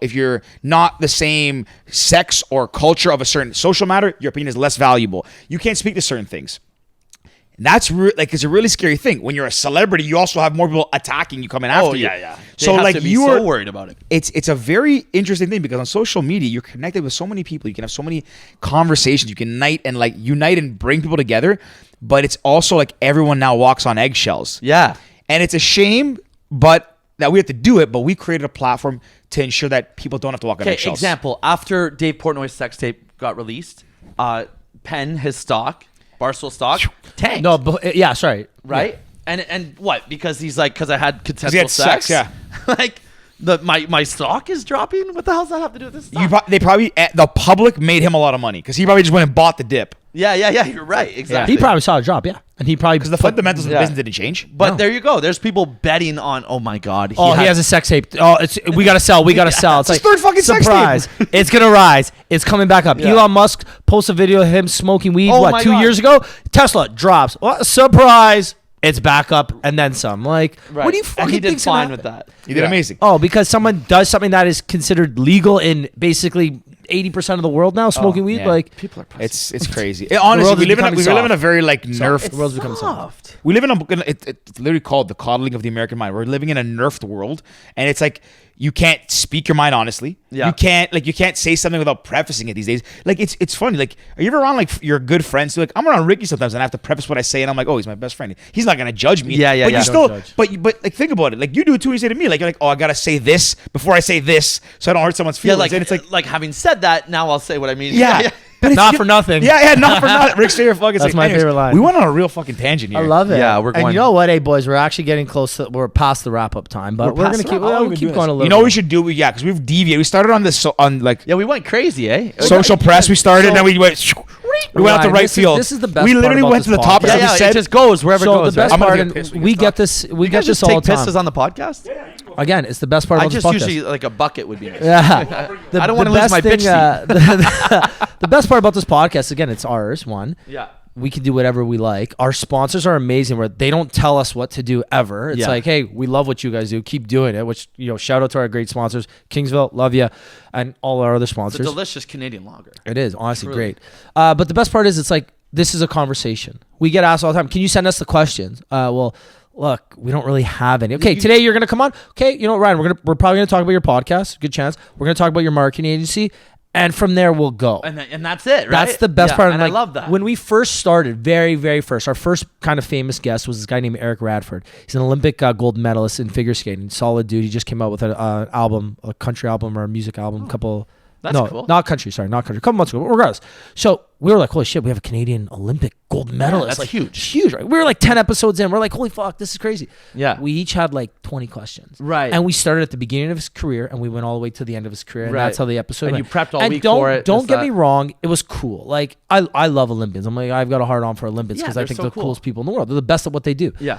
if you're not the same sex or culture of a certain social matter, your opinion is less valuable. You can't speak to certain things. And that's it's a really scary thing. When you're a celebrity, you also have more people attacking you, coming after you. Yeah. So They have like to be you so are worried about it. It's a very interesting thing because on social media, you're connected with so many people. You can have so many conversations. You can unite and bring people together. But it's also like everyone now walks on eggshells. Yeah. And it's a shame, but that we have to do it. But we created a platform to ensure that people don't have to walk on eggshells. Example, after Dave Portnoy's sex tape got released, Penn, his stock, Barstool stock, tanked. No, but sorry. Right? Yeah. And what? Because he's like, because I had consensual sex, yeah. Like, my stock is dropping? What the hell does that have to do with this stock? The public made him a lot of money because he probably just went and bought the dip. Yeah, you're right. Exactly. He probably saw a drop, yeah. And he probably... Because the fundamentals of the business didn't change. But there you go. There's people betting on, oh my God. He has a sex tape. Oh, we got to sell. It's like, third fucking surprise. Sex tape. It's going to rise. It's coming back up. Yeah. Elon Musk posts a video of him smoking weed, Oh 2 years ago? Tesla drops. What? Surprise. It's back up and then some. Like, what do you fucking And he did think's fine gonna with that. He did amazing. Oh, because someone does something that is considered legal in basically 80% of the world now smoking weed. yeah. Like People are pussies. It's crazy. Honestly, world we is live in becoming a very like the nerfed. world's becoming soft. We live in it's literally called the coddling of the American mind. We're living in a nerfed world, and it's like you can't speak your mind honestly. Yeah. You can't say something without prefacing it these days. Like it's funny. Like, are you ever around like your good friends? Like, I'm around Ricky sometimes, and I have to preface what I say, and I'm like, oh, he's my best friend. He's not gonna judge me. Yeah, yeah, But yeah. you still, Don't judge. but like think about it. Like you do it too. When you say to me, like you're like, oh, I gotta say this before I say this, so I don't hurt someone's Yeah, feelings. like and it's like, having said that, now I'll say what I mean. yeah. But it's- Not for nothing. Yeah, not for nothing. Rick's favorite fucking. That's my favorite line. We went on a real fucking tangent here. I love it. Yeah, we're And going- you know what, hey boys, we're actually getting close. We're past the wrap up time, but we're past gonna the keep. wrap-up? We'll keep going a little. You know what we bit. should do? Because we've deviated. We started on this on like Yeah, we went crazy, eh? social press. We started, and then we went. We went out to Ryan, right this is- field. this is the best We part literally about went to this the topics podcast. Yeah, that we yeah, said. it just goes wherever it So goes. the best I'm gonna part, get and pissed when we you get stop. this. We You get guys this just all take the time. pisses on the podcast? Again, it's the best part I about this just podcast. usually like a bucket would be nice. Yeah. I don't wanna lose best my bitch the best part about this podcast, again, it's ours. One, Yeah. we can do whatever we like. Our sponsors are amazing where they don't tell us what to do ever. It's Yeah. like, hey, we love what you guys do. Keep doing it. Which, shout out to our great sponsors, Kingsville, love you, and all our other It's a sponsors. delicious Canadian lager. It is honestly Truly. great. But the best part is, it's like, this is a conversation. We get asked all the time, can you send us the questions? Well, look, we don't really have any. Okay, today you're gonna come on. Okay, Ryan, we're probably gonna talk about your podcast. Good chance. We're gonna talk about your marketing agency, and from there we'll go. And that's it, right? That's the best Yeah, part. And Like, I love that. When we first started, very, very first, our first kind of famous guest was this guy named Eric Radford. He's an Olympic gold medalist in figure skating. Solid dude. He just came out with an album, a country album or a music album, That's cool. not country. Sorry, not country. A couple months ago. But regardless. So we were like, holy shit, we have a Canadian Olympic gold medalist. that's like, huge. Huge, right? We were like 10 episodes in. We're like, holy fuck, this is crazy. Yeah. We each had like 20 questions. Right. And we started at the beginning of his career and we went all the way to the end of his career. And Right. that's how the episode And went. you prepped all And week don't, for it, Don't this, get that. me wrong. It was cool. Like, I love Olympians. I'm like, I've got a hard on for Olympians Yeah, because I they're think so they're the cool. coolest people in the world. They're the best at what they do. Yeah.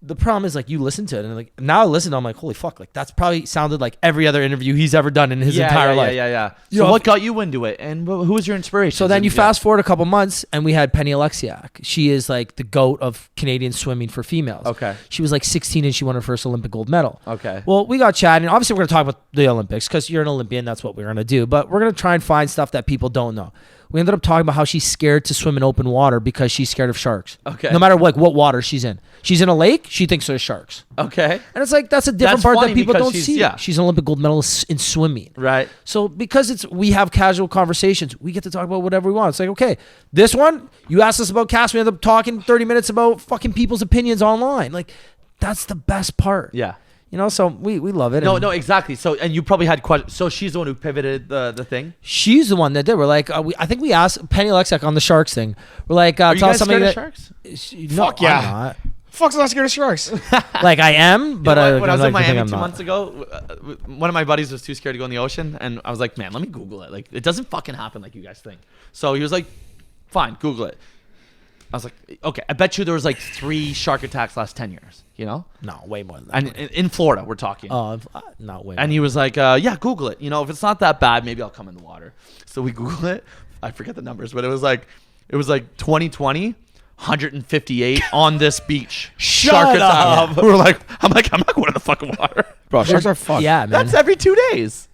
The problem is, like, you listen to it and like now I listen to it, I'm like, holy fuck, like that's probably sounded like every other interview he's ever done in his entire life. Yeah. You So know, what got you into it? And who was your inspiration? So then you fast forward a couple months and we had Penny Alexiak. She is like the GOAT of Canadian swimming for females. Okay. She was like 16 and she won her first Olympic gold medal. Okay. Well, we got chatting. Obviously, we're going to talk about the Olympics because you're an Olympian. That's what we're going to do. But we're going to try and find stuff that people don't know. We ended up talking about how she's scared to swim in open water because she's scared of sharks. Okay. No matter what water she's in. She's in a lake, she thinks there's sharks. Okay. And it's like, that's a different That's part that funny people because don't she's- see. yeah. She's an Olympic gold medalist in swimming. Right. So because we have casual conversations, we get to talk about whatever we want. It's like, okay, this one, you asked us about cast, we end up talking 30 minutes about fucking people's opinions online. Like, that's the best part. Yeah. So we love it. No, and no, exactly. So, and you probably had questions. So she's the one who pivoted the thing. she's the one that did. We're like, I think we asked Penny Alexiak on the Sharks thing. We're like, Are you tell us guys something scared that. of sharks? No, Fuck yeah. I'm not. Fuck's not scared of sharks. Like, I am, but You know what? When I was like in to think Miami I'm 2 not. months ago, one of my buddies was too scared to go in the ocean, and I was like, "Man, let me Google it. Like, it doesn't fucking happen like you guys think." So he was like, "Fine, Google it." I was like, "Okay, I bet you there was like 3 shark attacks last 10 years." You know, No, way more than that. and in Florida, we're talking. Not way. And he was like, "Yeah, Google it. If it's not that bad, maybe I'll come in the water." So we Google it. I forget the numbers, but it was like 2020. 158 on this beach. Shut up. I'm like, I'm not going in the fucking water. Bro, sharks are fucked. Yeah, man. That's every 2 days.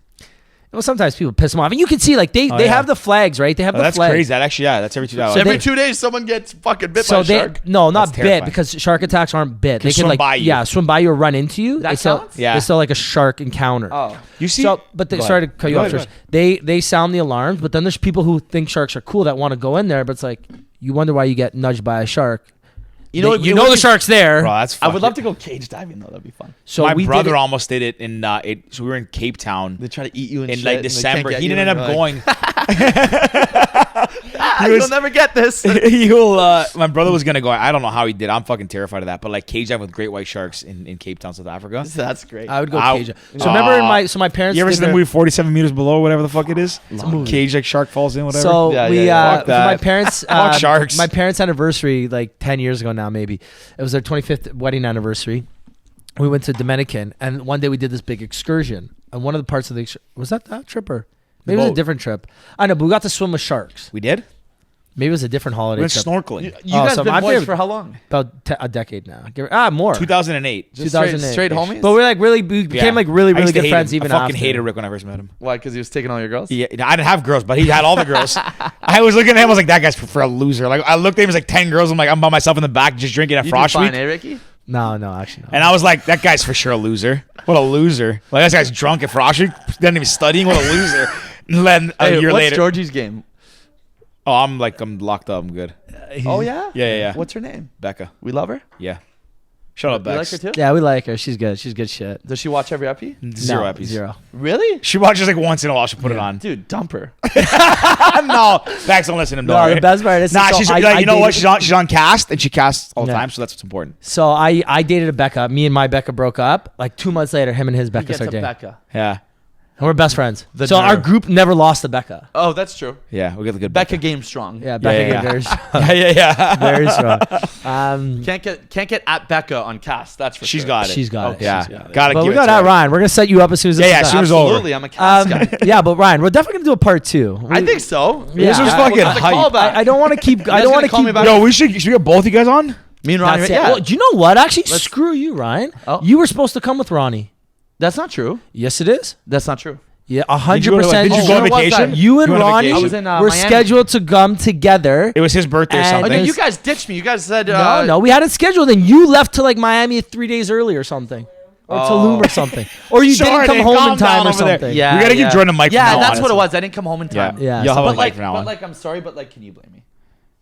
Well, sometimes people piss them off, and you can see like they yeah. have the flags, right? They have the That's flags. crazy. That actually, that's every 2 hours. So Every they- 2 days, someone gets fucking bit by So a they shark. no, not That's bit terrifying. because shark attacks aren't bit. They can swim like by you. swim by you or run into you. That It's still, counts? Yeah. it's still like a shark encounter. Oh. You see? So, but they Go sorry to ahead. cut you Go off ahead, first. They sound the alarms, but then there's people who think sharks are cool that want to go in there, but it's like you wonder why you get nudged by a shark. You know, You know the shark's there. Bro, that's I would fucking- love to go cage diving though. That'd be fun. So My we brother did it. almost did it in so we were in Cape Town They try to eat you and in shit, like and they December. can't He get didn't you, end and up you're going. like, You'll never get this. My brother was gonna go. I don't know how he did. I'm fucking terrified of that. But like cage dive with great white sharks in Cape Town, South Africa. That's great. I would go Ow. cage. So remember in my parents. You ever did seen the their- movie 47 meters below, whatever the fuck it is? Cage like shark falls in, whatever. So Yeah, we yeah. Fuck for my that. parents Fuck sharks. my parents' anniversary like 10 years ago now maybe. It was their 25th wedding anniversary. We went to Dominican and one day we did this big excursion. And one of the parts of the was that trip or maybe it was a boat. different trip. I know, but we got to swim with sharks. we did. Maybe it was a different We holiday went trip. snorkeling. You Oh, guys so been my boys favorite- for how long? About a decade now. More. 2008. Just 2008. straight homies? But we're like we became like really, I really used to good hate friends him. even I fucking after. hated Rick when I first met him. Why? Because he was taking all your girls? Yeah, I didn't have girls, but he had all the girls. I was looking at him, I was like, that guy's for a loser. Like I looked at him, he was like 10 girls. I'm like, I'm by myself in the back just drinking at You Frosh do fine, Week. eh, Ricky? No, actually no. And I was like, that guy's for sure a loser. What a loser. Like, this guy's drunk at Frosh Week, doesn't even studying. What a loser. And then a Hey, year what's later. Georgie's game? Oh, I'm locked up. I'm good. Oh, yeah? Yeah. What's her name? Becca. We love her? Yeah. Shut up, You like Bex. her too? Yeah, we like her. She's good. She's good shit. Does she watch every epi? Zero No, episodes. 0. Really? She watches like once in a while. She'll put it on. Dude, dump her. No, Bex don't listen to him. No, don't worry. the best part is Nah, so she's I- like, I you know what? dated- She's on cast and she casts all the Yeah. time, so that's what's important. So I dated a Becca. Me and my Becca broke up. Like 2 months later, him and his He Becca gets started a dating. Becca. Yeah, And we're best friends. The So our nerve. group never lost a Becca. Oh, that's true. yeah, we got the good Becca game strong. Yeah, Becca yeah. very strong. yeah. Very strong. Can't get at Becca on cast. That's for She's sure. got it. She's got it. Yeah, She's got it. gotta But give we it got to that, her. Ryan. We're gonna set you up as soon as this Yeah, is as soon done. as over. Absolutely, I'm a cast guy. Yeah, but Ryan, we're definitely gonna do a part 2. I think so. Yeah. This was I- fucking What's the hype. callback? I don't want to keep. I guys don't want gonna to call me keep. back? Yo, should we get both you guys on? Me and Ronnie. That's it. Yeah. Well, do you know what? Actually, Let's- screw you, Ryan. Oh. You were supposed to come with Ronnie. That's not true. Yes, it is. That's not true. Yeah, Did you go 100%. to- did you go on where was vacation? that? You and went on Ronnie vacation? I was in, were Miami. scheduled to come together. It was his birthday or And- Oh, something. no, Yes. you guys ditched me. You guys said No, we had it scheduled, and you left to like Miami 3 days early or something, or Tulum or something, or you didn't come Jordan, home calm in time down or over there. something. Yeah, We gotta give Jordan a mic. Yeah, from now that's on. what it was. I didn't come home in time. Yeah, You'll so- have a But mic like, from now on. I'm sorry, but like, can you blame me?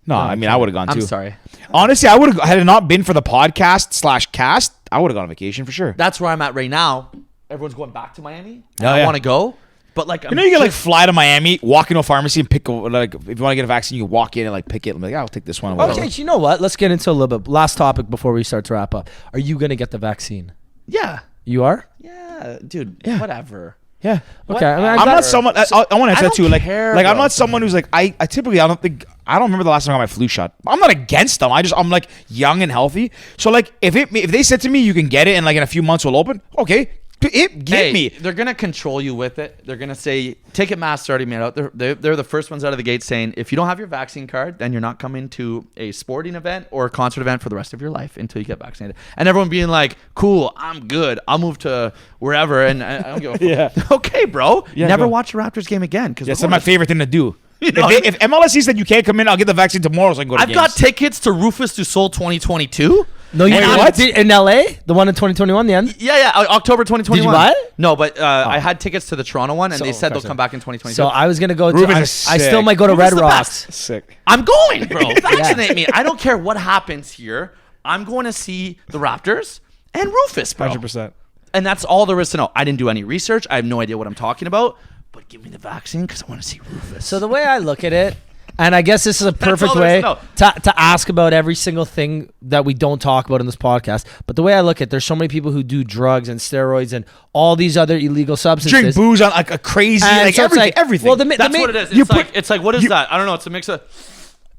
No, I mean I would have gone too. I'm sorry. Honestly, I would have had it not been for the podcast / cast. I would have gone on vacation for sure. That's where I'm at right now. Everyone's going back to Miami. Oh, I yeah. want to go, but like, You know, you can like fly to Miami, walk into a pharmacy, and pick like if you want to get a vaccine, you walk in and like pick it. I'm like, I'll take this one. or whatever. Okay, so you know what? Let's get into a little bit. Last topic before we start to wrap up. Are you gonna get the vaccine? yeah, You are. yeah, dude. Yeah. Whatever. Yeah. Okay. I mean, I'm got- not someone. I want to I answer that don't too. Like, care, I'm bro. not someone who's like. I typically I don't remember the last time I got my flu shot. I'm not against them. I'm like young and healthy. So like if they said to me you can get it and like in a few months we'll open. Okay, get me. They're gonna control you with it. They're gonna say ticket masks already made out. They're the first ones out of the gate saying if you don't have your vaccine card, then you're not coming to a sporting event or a concert event for the rest of your life until you get vaccinated. And everyone being like, "Cool, I'm good. I'll move to wherever." And I don't give a fuck. Yeah. Okay, bro. Yeah, Never go. watch a Raptors game again because That's my favorite thing to do. You know, If MLSE said you can't come in, I'll get the vaccine tomorrow so I can go to I've got games. tickets to Rufus du Sol 2022. No, you And didn't. I'm- what? In LA, the one in 2021, the end. Yeah, October 2021. Did you buy it? No, but I had tickets to the Toronto one, and So, they said they'll okay. come back in 2022. So I was gonna go. To, Rubens I is still sick. might go to Rubens Red the Rocks. best. Sick. I'm going, bro. Vaccinate me. I don't care what happens here. I'm going to see the Raptors and Rufus, bro. 100%. And that's all there is to know. I didn't do any research. I have no idea what I'm talking about. But give me the vaccine because I want to see Rufus. So the way I look at it, and I guess this is a perfect all there way is to to ask about every single thing that we don't talk about in this podcast. But the way I look at it, there's so many people who do drugs and steroids and all these other illegal substances. Drink booze on like a crazy And like so it's everything. Everything. Well, that's what it is. you It's like, what is that? I don't know. It's a mix of.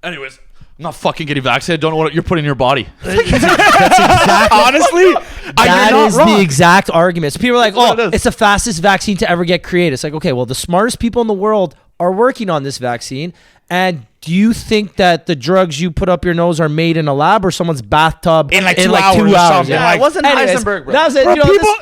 Anyways, I'm not fucking getting vaccinated. Don't know what you're putting in your body. Honestly, That you're not is wrong. the exact argument. So people are like, That's what it "Oh, is. it's the fastest vaccine to ever get created." It's like, okay, well, the smartest people in the world are working on this vaccine. And do you think that the drugs you put up your nose are made in a lab or someone's bathtub In, like, 2 hours or something? Yeah, like- it wasn't Anyways, Heisenberg, bro. that was it. Bro, You know, people,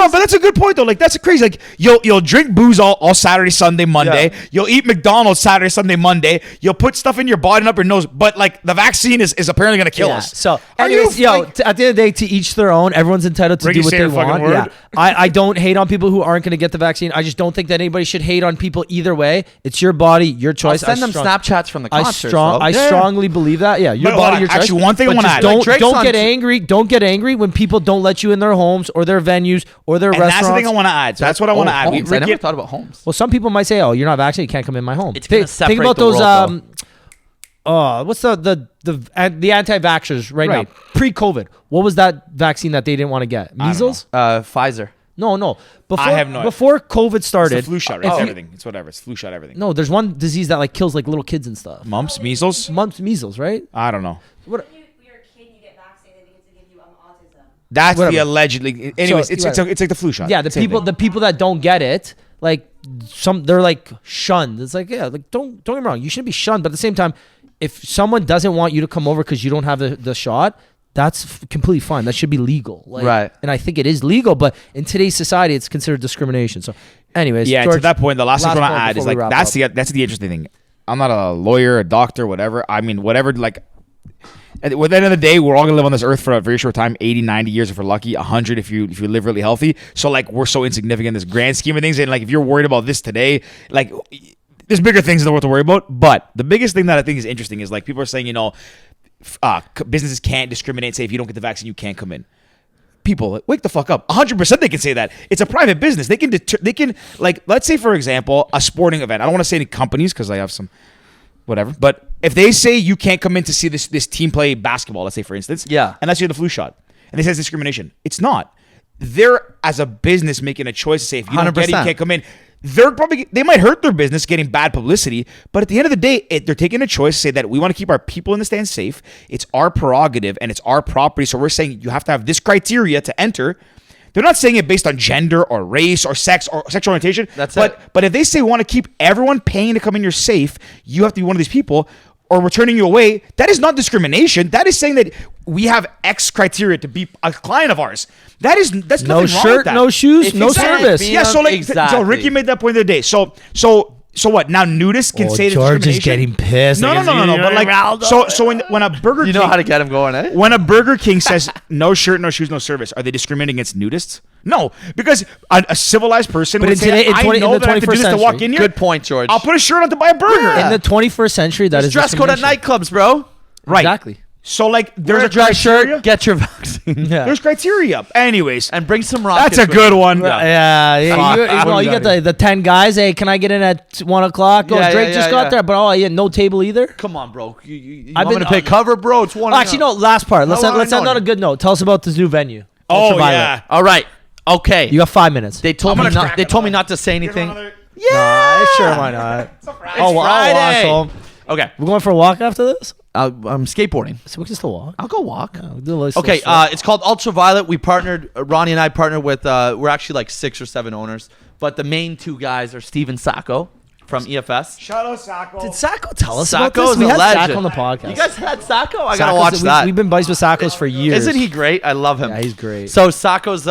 no, but that's a good point though. Like that's crazy. Like you'll drink booze all Saturday, Sunday, Monday. Yeah. You'll eat McDonald's Saturday, Sunday, Monday. You'll put stuff in your body and up your nose. But like the vaccine is apparently gonna kill Yeah. us. So, Are anyways, you, like- at the end of the day, to each their own. Everyone's entitled to Ricky, do what say they the fucking want. word. Yeah, I don't hate on people who aren't going to get the vaccine. I just don't think that anybody should hate on people either way. It's your body, your I'll choice. send them Snapchats from the concert. I strongly believe that. Yeah, your But hold body, on, your choice. actually, one thing I But wanna just add. Don't Like, Drake's don't on get t- angry. Don't get angry when people don't let you in their homes or their venues or their And restaurants. that's the thing I want to add. So that's what I want to add. Homes. I never thought about homes. Well, some people might say, "Oh, you're not vaccinated, you can't come in my home." It's gonna separate think about the those. world, What's the anti-vaxxers right, Right. now? Pre-COVID, what was that vaccine that they didn't want to get? Measles? Pfizer. No. Before, I have no- Before COVID It's started, the flu shot, right? if It's you- everything. It's whatever. It's flu shot. Everything. No, there's one disease that like kills like little kids and stuff. Mumps, measles. Mumps, measles, right? I don't know. What? When you're a kid, you get vaccinated because they give you autism. That's Whatever. the allegedly. Anyways, So, it's whatever. like the flu shot. Yeah, the Same people thing. the people that don't get it, like they're like shunned. It's like, yeah, like don't get me wrong, you shouldn't be shunned, but at the same time, if someone doesn't want you to come over because you don't have the shot, that's completely fine. That should be legal. Like, Right. And I think it is legal, but in today's society, it's considered discrimination. So, anyways, Yeah, George, to that point, the last thing I want point to add is before we like wrap up. that's the interesting thing. I'm not a lawyer, a doctor, whatever. I mean, whatever. Like, at the end of the day, we're all gonna live on this earth for a very short time, 80, 90 years if we're lucky, 100 if you live really healthy. So like, we're so insignificant in this grand scheme of things. And like, if you're worried about this today, like, there's bigger things in the world to worry about. But the biggest thing that I think is interesting is like people are saying, you know, businesses can't discriminate and say if you don't get the vaccine, you can't come in. People, wake the fuck up. 100% they can say that. It's a private business. They can like, let's say for example, a sporting event. I don't want to say any companies because I have some whatever. But if they say you can't come in to see this team play basketball, let's say for instance, Yeah. and that's you the flu shot, and they say it's discrimination. It's not. They're as a business making a choice to say if you don't get it, you 100%. can't come in. They might hurt their business getting bad publicity, but at the end of the day, they're taking a choice to say that we want to keep our people in the stands safe. It's our prerogative and it's our property. So we're saying you have to have this criteria to enter. They're not saying it based on gender or race or sex or sexual orientation. That's but, it. But if they say we want to keep everyone paying to come in, you're safe, you have to be one of these people, or we're turning you away, that is not discrimination. That is saying that we have X criteria to be a client of ours. That's no nothing wrong shirt, with that. no shoes, If no you can't service. be- Yeah, so like, Exactly. so Ricky made that point the other day. So what? Now nudists can say George is discrimination? getting pissed. No. But like, so when a Burger You King, know how to get him going, eh? when a Burger King says no shirt, no shoes, no service, are they discriminating against nudists? No, because a civilized person But would in say, today- in I 20 in know the that I have to do 21st this to walk century. in here. Good point, George. I'll put a shirt on to buy a burger. In the 21st century, that is Dress code at discrimination. nightclubs, bro. Right. Exactly. So like, Wear there's a a dress criteria. shirt, get your vaccine, Yeah. There's criteria. Anyways, and bring some rockets. that's a with good you. one. Yeah, Fuck. well, you got the 10 guys. Hey, can I get in at 1 o'clock? Oh, Yeah, Drake yeah, just yeah, got yeah. there, but oh, yeah, no table either. Come on, bro. You I've want me been- to pay cover, bro? It's one. Oh, actually, no. Last part. Let's No, end no. on a good note. Tell us about this new venue. Oh Ultraviolet. yeah. All right. Okay. You got 5 minutes. They told I'm me gonna not. crack They it told me on. not to say anything. Nah, sure, why not? Oh, well, Friday. awesome. Okay. We're going for a walk after this, I'm skateboarding. so we can still walk. I'll go walk. We'll do a little Okay, slow stroll. it's called Ultraviolet. We partnered, Ronnie and I partnered with, we're actually like 6 or 7 owners, but the main 2 guys are Steve and Sacco from EFS. Shout out Sacco. Did Sacco tell us Sacco about this? is We a had legend. Sacco on the podcast. You guys had Sacco? I gotta Sacco's- watch that. We've been buddies with Sacco's for years. Isn't he great? I love him. Yeah, he's great. So Sacco's,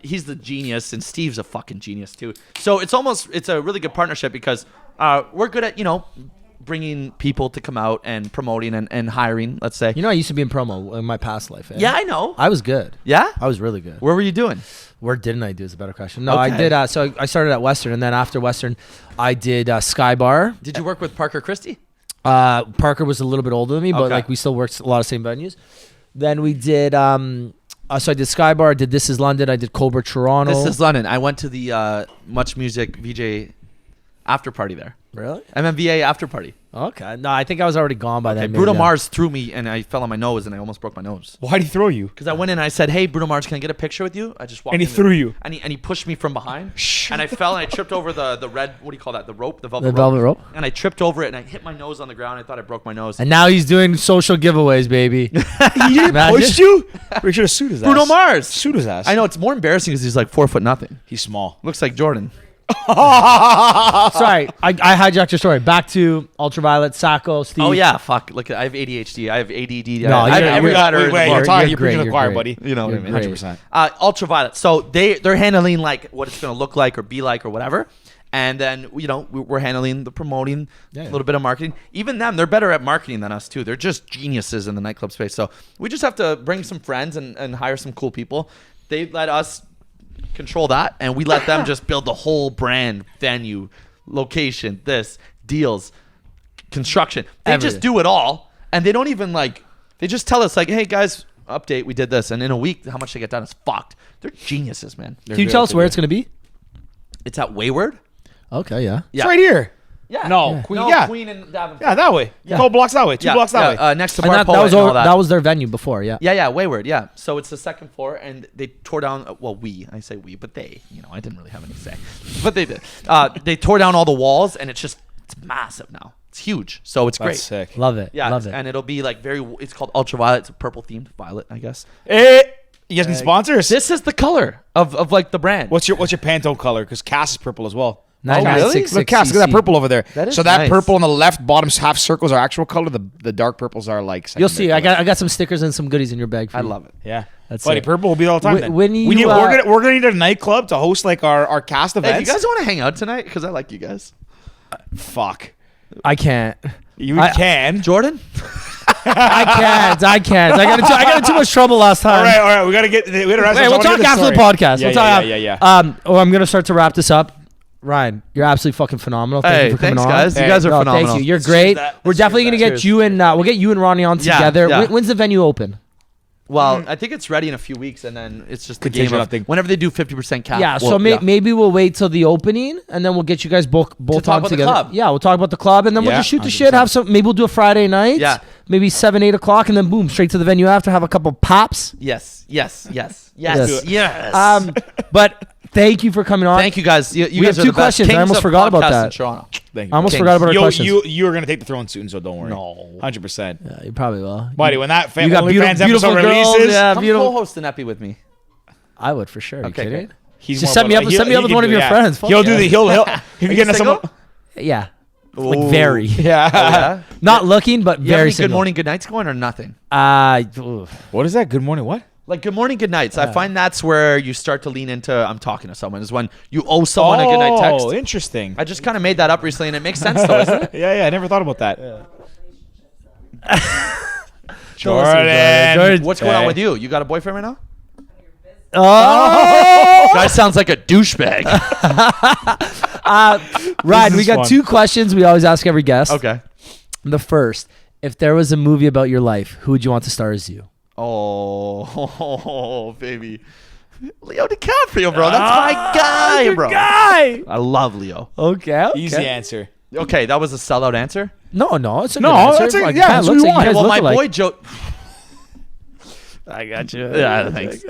he's the genius, and Steve's a fucking genius too. So it's a really good partnership because we're good at, bringing people to come out and promoting and hiring, let's say. You know, I used to be in promo in my past life. Yeah, I know. I was good. Yeah? I was really good. Where were you doing? Where didn't I do is a better question. No, I Okay. did. So I started at Western, and then after Western, I did Sky Bar. Did you work with Parker Christie? Parker was a little bit older than me, but Okay. like we still worked a lot of same venues. Then we did. So I did Sky Bar. I did This Is London. I did Cobra Toronto. This is London. I went to the Much Music VJ after party there. really MMVA after party. okay. No, I think I was already gone by then. Bruno maybe, Mars threw me and I fell on my nose and I almost broke my nose. Why'd he throw you? Because I went in and I said, "Hey, Bruno Mars, can I get a picture with you?" I just walked And he in threw there. you. And he pushed me from behind. And I fell and I tripped over the red, what do you call that? The rope, the velvet The rope. velvet rope. And I tripped over it and I hit my nose on the ground. I thought I broke my nose. And now he's doing social giveaways, baby. He didn't Imagine. push you? We should have sued his ass. Bruno Mars. Sued his ass. I know, it's more embarrassing because he's like 4'0". He's small. Looks like Jordan. Sorry, I hijacked your story. Back to Ultraviolet, Sacco, Steve. Oh yeah, fuck. Look, I have ADHD. I have ADD. No, I have you're- every you're- letter in the Wait, book. you're talking. You're You're great, preaching to the you're choir, great. buddy. You know what I You're mean? great. 100%. Ultraviolet. So they're handling like what it's gonna look like or be like or whatever, and then we're handling the promoting, Yeah, yeah. a little bit of marketing. Even them, they're better at marketing than us too. They're just geniuses in the nightclub space. So we just have to bring some friends and hire some cool people. They let us control that, and we let them just build the whole brand, venue, location, deals, construction. They just Everything. do it all, and they don't even like. They just tell us like, "Hey guys, update, we did this," and in a week, how much they get done is fucked. They're geniuses, man. Can you tell us where it's going to be? It's at Wayward. Okay, yeah. It's right here. Yeah. No, Queen. Yeah. Queen and Davenport. Yeah, that way. Yeah. Couple blocks that way. Two blocks that way. Next to And Bar that Poet was and all that was their venue before, yeah. Yeah, Wayward, yeah. So it's the second floor, and they tore down. Well, I say we, but they. I didn't really have any say, but they did. They tore down all the walls, and it's massive now. It's huge, so it's great. That's sick. Love it. Yeah, Love it. and it'll be like it's called Ultraviolet. It's a purple themed violet, I guess. You guys need sponsors? This is the color of like the brand. What's your Pantone color? Because Cass is purple as well. 9966 Look, Cass, look at that purple over there. That is so that nice. purple on the left bottom half circles are actual color. The dark purples are like You'll see. secondary I got some stickers and some goodies in your bag for I you. love it. Yeah, That's buddy. it. Purple will be all the time. Wh- then. when we you, need, we're gonna need a nightclub to host like our cast Hey, events. you guys want to hang out tonight? Because I like you guys. Fuck. I can't. You I- can. Jordan? I can't. I got in too much trouble last time. All right. We gotta get. We gotta wrap this Hey, up. we'll I wanna talk hear after the story. podcast. Yeah, We'll talk yeah. I'm gonna start to wrap this up. Ryan, you're absolutely fucking phenomenal. Thank Hey, you for coming thanks, on. guys. You Hey, guys are phenomenal. Thank you. You're Let's great. cheers that. We're Let's definitely cheers gonna that. get you and we'll get you and Ronnie on Yeah, together. yeah. When's the venue open? Well, I think it's ready in a few weeks, and then it's just the game Contingent, I of think. whenever they do 50% cap. Yeah, so well, maybe we'll wait till the opening and then we'll get you guys both talk on about the together. club. Yeah, we'll talk about the club and then we'll Yeah, just shoot the 100%. shit. Have some. Maybe we'll do a Friday night. Yeah. Maybe 7, 8 o'clock, and then boom, straight to the venue after. Have a couple pops. Yes. But thank you for coming on. Thank you guys. You We guys have are two the best. questions. I Kings almost of forgot about podcasts that. in Toronto. Thank I almost you. forgot about our questions. You're gonna take the throne soon, so don't worry. No. 100%. Yeah, you probably will. Buddy, when that You got OnlyFans beautiful episode girls. releases, Yeah, Come beautiful. co-host an epi with me. I would for sure. Are you Okay, kidding? great. he's Just more set me about- up- set me up he with can one of do- your yeah. friends. Fuck He'll do yeah. the he'll if you get single? someone. Yeah. Like very. Yeah. Yeah. Not looking, but You have very any good single. morning, good nights going or nothing? What is that? Good morning. What? Like good morning, good nights. I find that's where you start to lean into I'm talking to someone is when you owe someone a good night text. Oh, interesting. I just kind of made that up recently and it makes sense though, isn't it? Yeah. I never thought about that. Jordan. Jordan. What's going on with you? You got a boyfriend right now? Oh. Guy sounds like a douchebag. Ryan, This we is got fun. 2 questions we always ask every guest. Okay. The first, if there was a movie about your life, who would you want to star as you? Oh, baby. Leo DiCaprio, bro. That's my guy, bro. Guy. I love Leo. Okay. Easy answer. Okay, that was a sellout answer. No, it's a No, good answer. that's a- Like, yeah, kinda that's looks what we like you want. guys Well, look my alike. boy Joe. I got you. Yeah, thanks.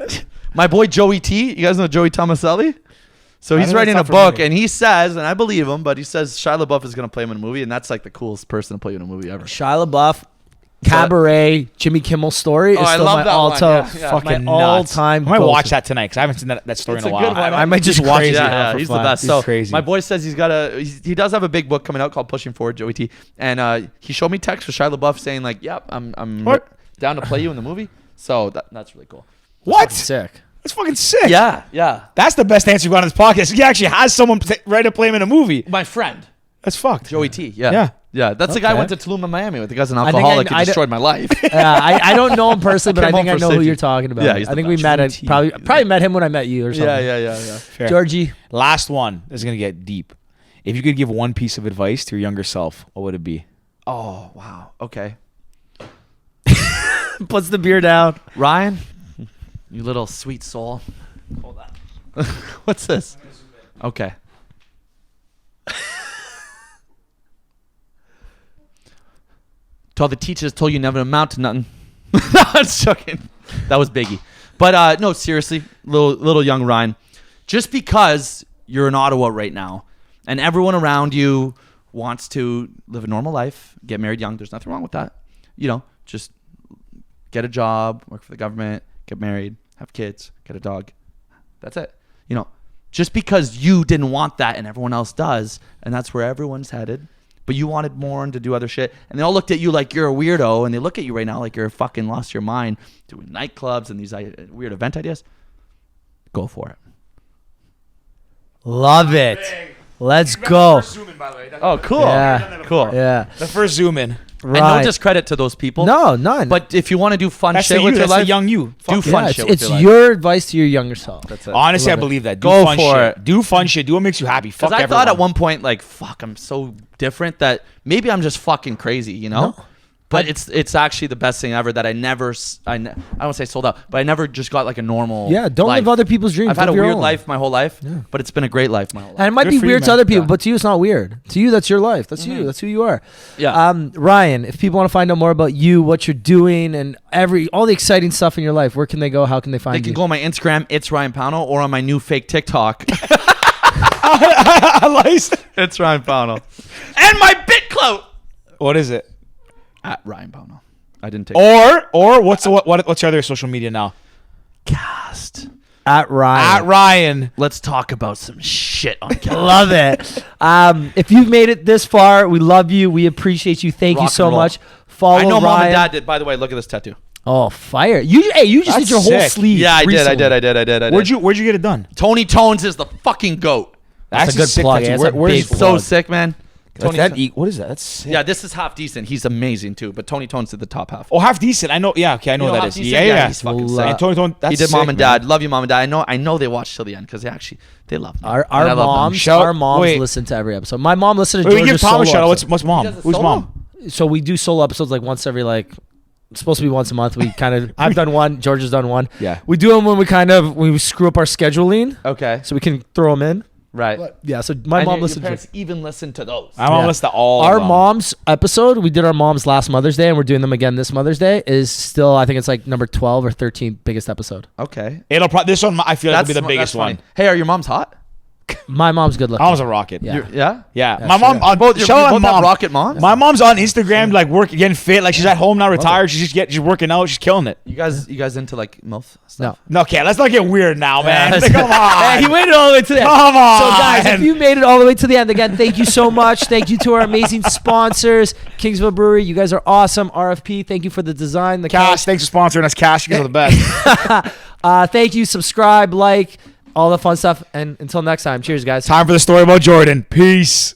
My boy Joey T. You guys know Joey Tomaselli? So he's think writing that's a not familiar. book, and he says, and I believe him, but he says Shia LaBeouf is going to play him in a movie, and that's like the coolest person to play in a movie ever. Shia LaBeouf, Cabaret, Jimmy Kimmel Story is Oh, I still love my that one. Yeah. Fucking my nuts. all-time I might go-to. watch that tonight because I haven't seen that story It's in a a while. good one. I might just He's watch crazy. it. Yeah, for he's fun. the best. He's So crazy. my boy says he does have a big book coming out called Pushing Forward, Joey T. And he showed me text with Shia LaBeouf saying like, "Yep, I'm What? down to play you in the movie." So that's really cool. What? Sick. That's fucking sick. Yeah. That's the best answer we've got on this podcast. He actually has someone ready to play him in a movie. My friend That's fucked. Joey T. Yeah. Yeah. Yeah. That's the guy I Okay. went to Tulum, Miami with. The guy's an think alcoholic. I He destroyed my life. I don't know him personally, but I Came think I home for know who safety. you're talking about. Yeah, he's I the think we best. met at Joey T. probably met him when I met you or something. yeah. Fair. Georgie, Last one. This is gonna get deep. If you could give one piece of advice to your younger self, what would it be? Oh wow. Okay. puts the beer down. Ryan, you little sweet soul. Hold on. What's this? Okay. To all the teachers told you never to amount to nothing. No, I'm just joking. That was Biggie. But no, seriously, little young Ryan. Just because you're in Ottawa right now and everyone around you wants to live a normal life, get married young, there's nothing wrong with that. You know, just get a job, work for the government, get married, have kids, get a dog. That's it. You know, just because you didn't want that and everyone else does, and that's where everyone's headed, but you wanted more and to do other shit, and they all looked at you like you're a weirdo, and they look at you right now like you're fucking lost your mind doing nightclubs and these weird event ideas. Go for it. Love it. Let's go. Oh, cool. Yeah. Cool. Yeah. The first zoom in. And no Right. discredit to those people. No, none. But if you want to do fun That's shit the with you. your That's the life, young you. do Fuck fun yeah, shit with it's your life. your advice to your younger self. That's it. Honestly, I Love it. believe that. Do Go fun for shit. it. Do fun shit. Do what makes you happy. Fuck Because I everyone. thought at one point, like, fuck, I'm so different that maybe I'm just fucking crazy, you know? No. But it's actually the best thing ever that I never, I don't say sold out, but I never just got like a normal Yeah, don't life. live other people's dreams. I've had a Live your weird own. life my whole life, Yeah. but it's been a great life my whole life. And it might Good be for you, weird to man. other people, Yeah. but to you, it's not weird. To you, that's your life. That's you. That's who you are. Yeah. Ryan, if people want to find out more about you, what you're doing, and all the exciting stuff in your life, where can they go? How can they find They you? can go on my Instagram, it's Ryan Pownall, or on my new fake TikTok. It's Ryan Pownall. And my BitClout What is it? at Ryan Pownall. I didn't take Or what's your other social media now? cast. At Ryan. At Ryan. Let's talk about some shit on camera. Love it. If you've made it this far, we love you. We appreciate you. Thank you Rock so and roll. much. Follow I know Ryan. mom and dad did. By the way, look at this tattoo. Oh, fire. You just That's did your whole sick. sleeve. Yeah, I recently. did. Where'd you get it done? Tony Tones is the fucking goat. That's a good sick plug. tattoo. Yeah, that's a Where's big So plug. sick, man. What's Tony that? What is that? That's sick. Yeah, this is half decent. He's amazing too. But Tony Tones did the top half. Oh, half decent. I know. Yeah. Okay. I know You what know that Half is. Decent? Yeah. He's fucking Well, sick. And Tony, that's He did sick, mom and man. dad. Love you, mom and dad. I know they watch till the end because they love me. Our And I love them. moms Wait. listen to every episode. My mom listened to Wait, we George's give Tom a solo shout out. episode. What's mom? He does a Who's solo? mom? So we do solo episodes like once every it's supposed to be once a month. We kind of I've done one. George has done one. Yeah. We do them when we screw up our scheduling, Okay. so we can throw them in. Right. Yeah. So my And mom your listened to parents even listen to those. I'm on list of all our of them. mom's episode. We did our mom's last Mother's Day, and we're doing them again this Mother's Day. Is still I think it's like number 12 or 13 biggest episode. Okay. This one I feel like will be the biggest funny. one. Hey, are your moms hot? My mom's good looking. Mom's a rocket. Yeah. Yeah. Yeah. Yeah, My sure. mom on Both you shout out both have mom. rocket moms. My mom's on Instagram, like getting fit. Like she's at home now, retired. She's working out. She's killing it. You guys into like MILF stuff? No, okay, let's not get weird now, man. Yeah. Come on. Hey, he waited all the way to the end. Come on. So, guys, if you made it all the way to the end, again, thank you so much. Thank you to our amazing sponsors, Kingsville Brewery. You guys are awesome. RFP, thank you for the design. The Cash, thanks for sponsoring us. Cash, you guys are the best. Thank you. Subscribe, like, all the fun stuff. And until next time, cheers, guys. Time for the story about Jordan. Peace.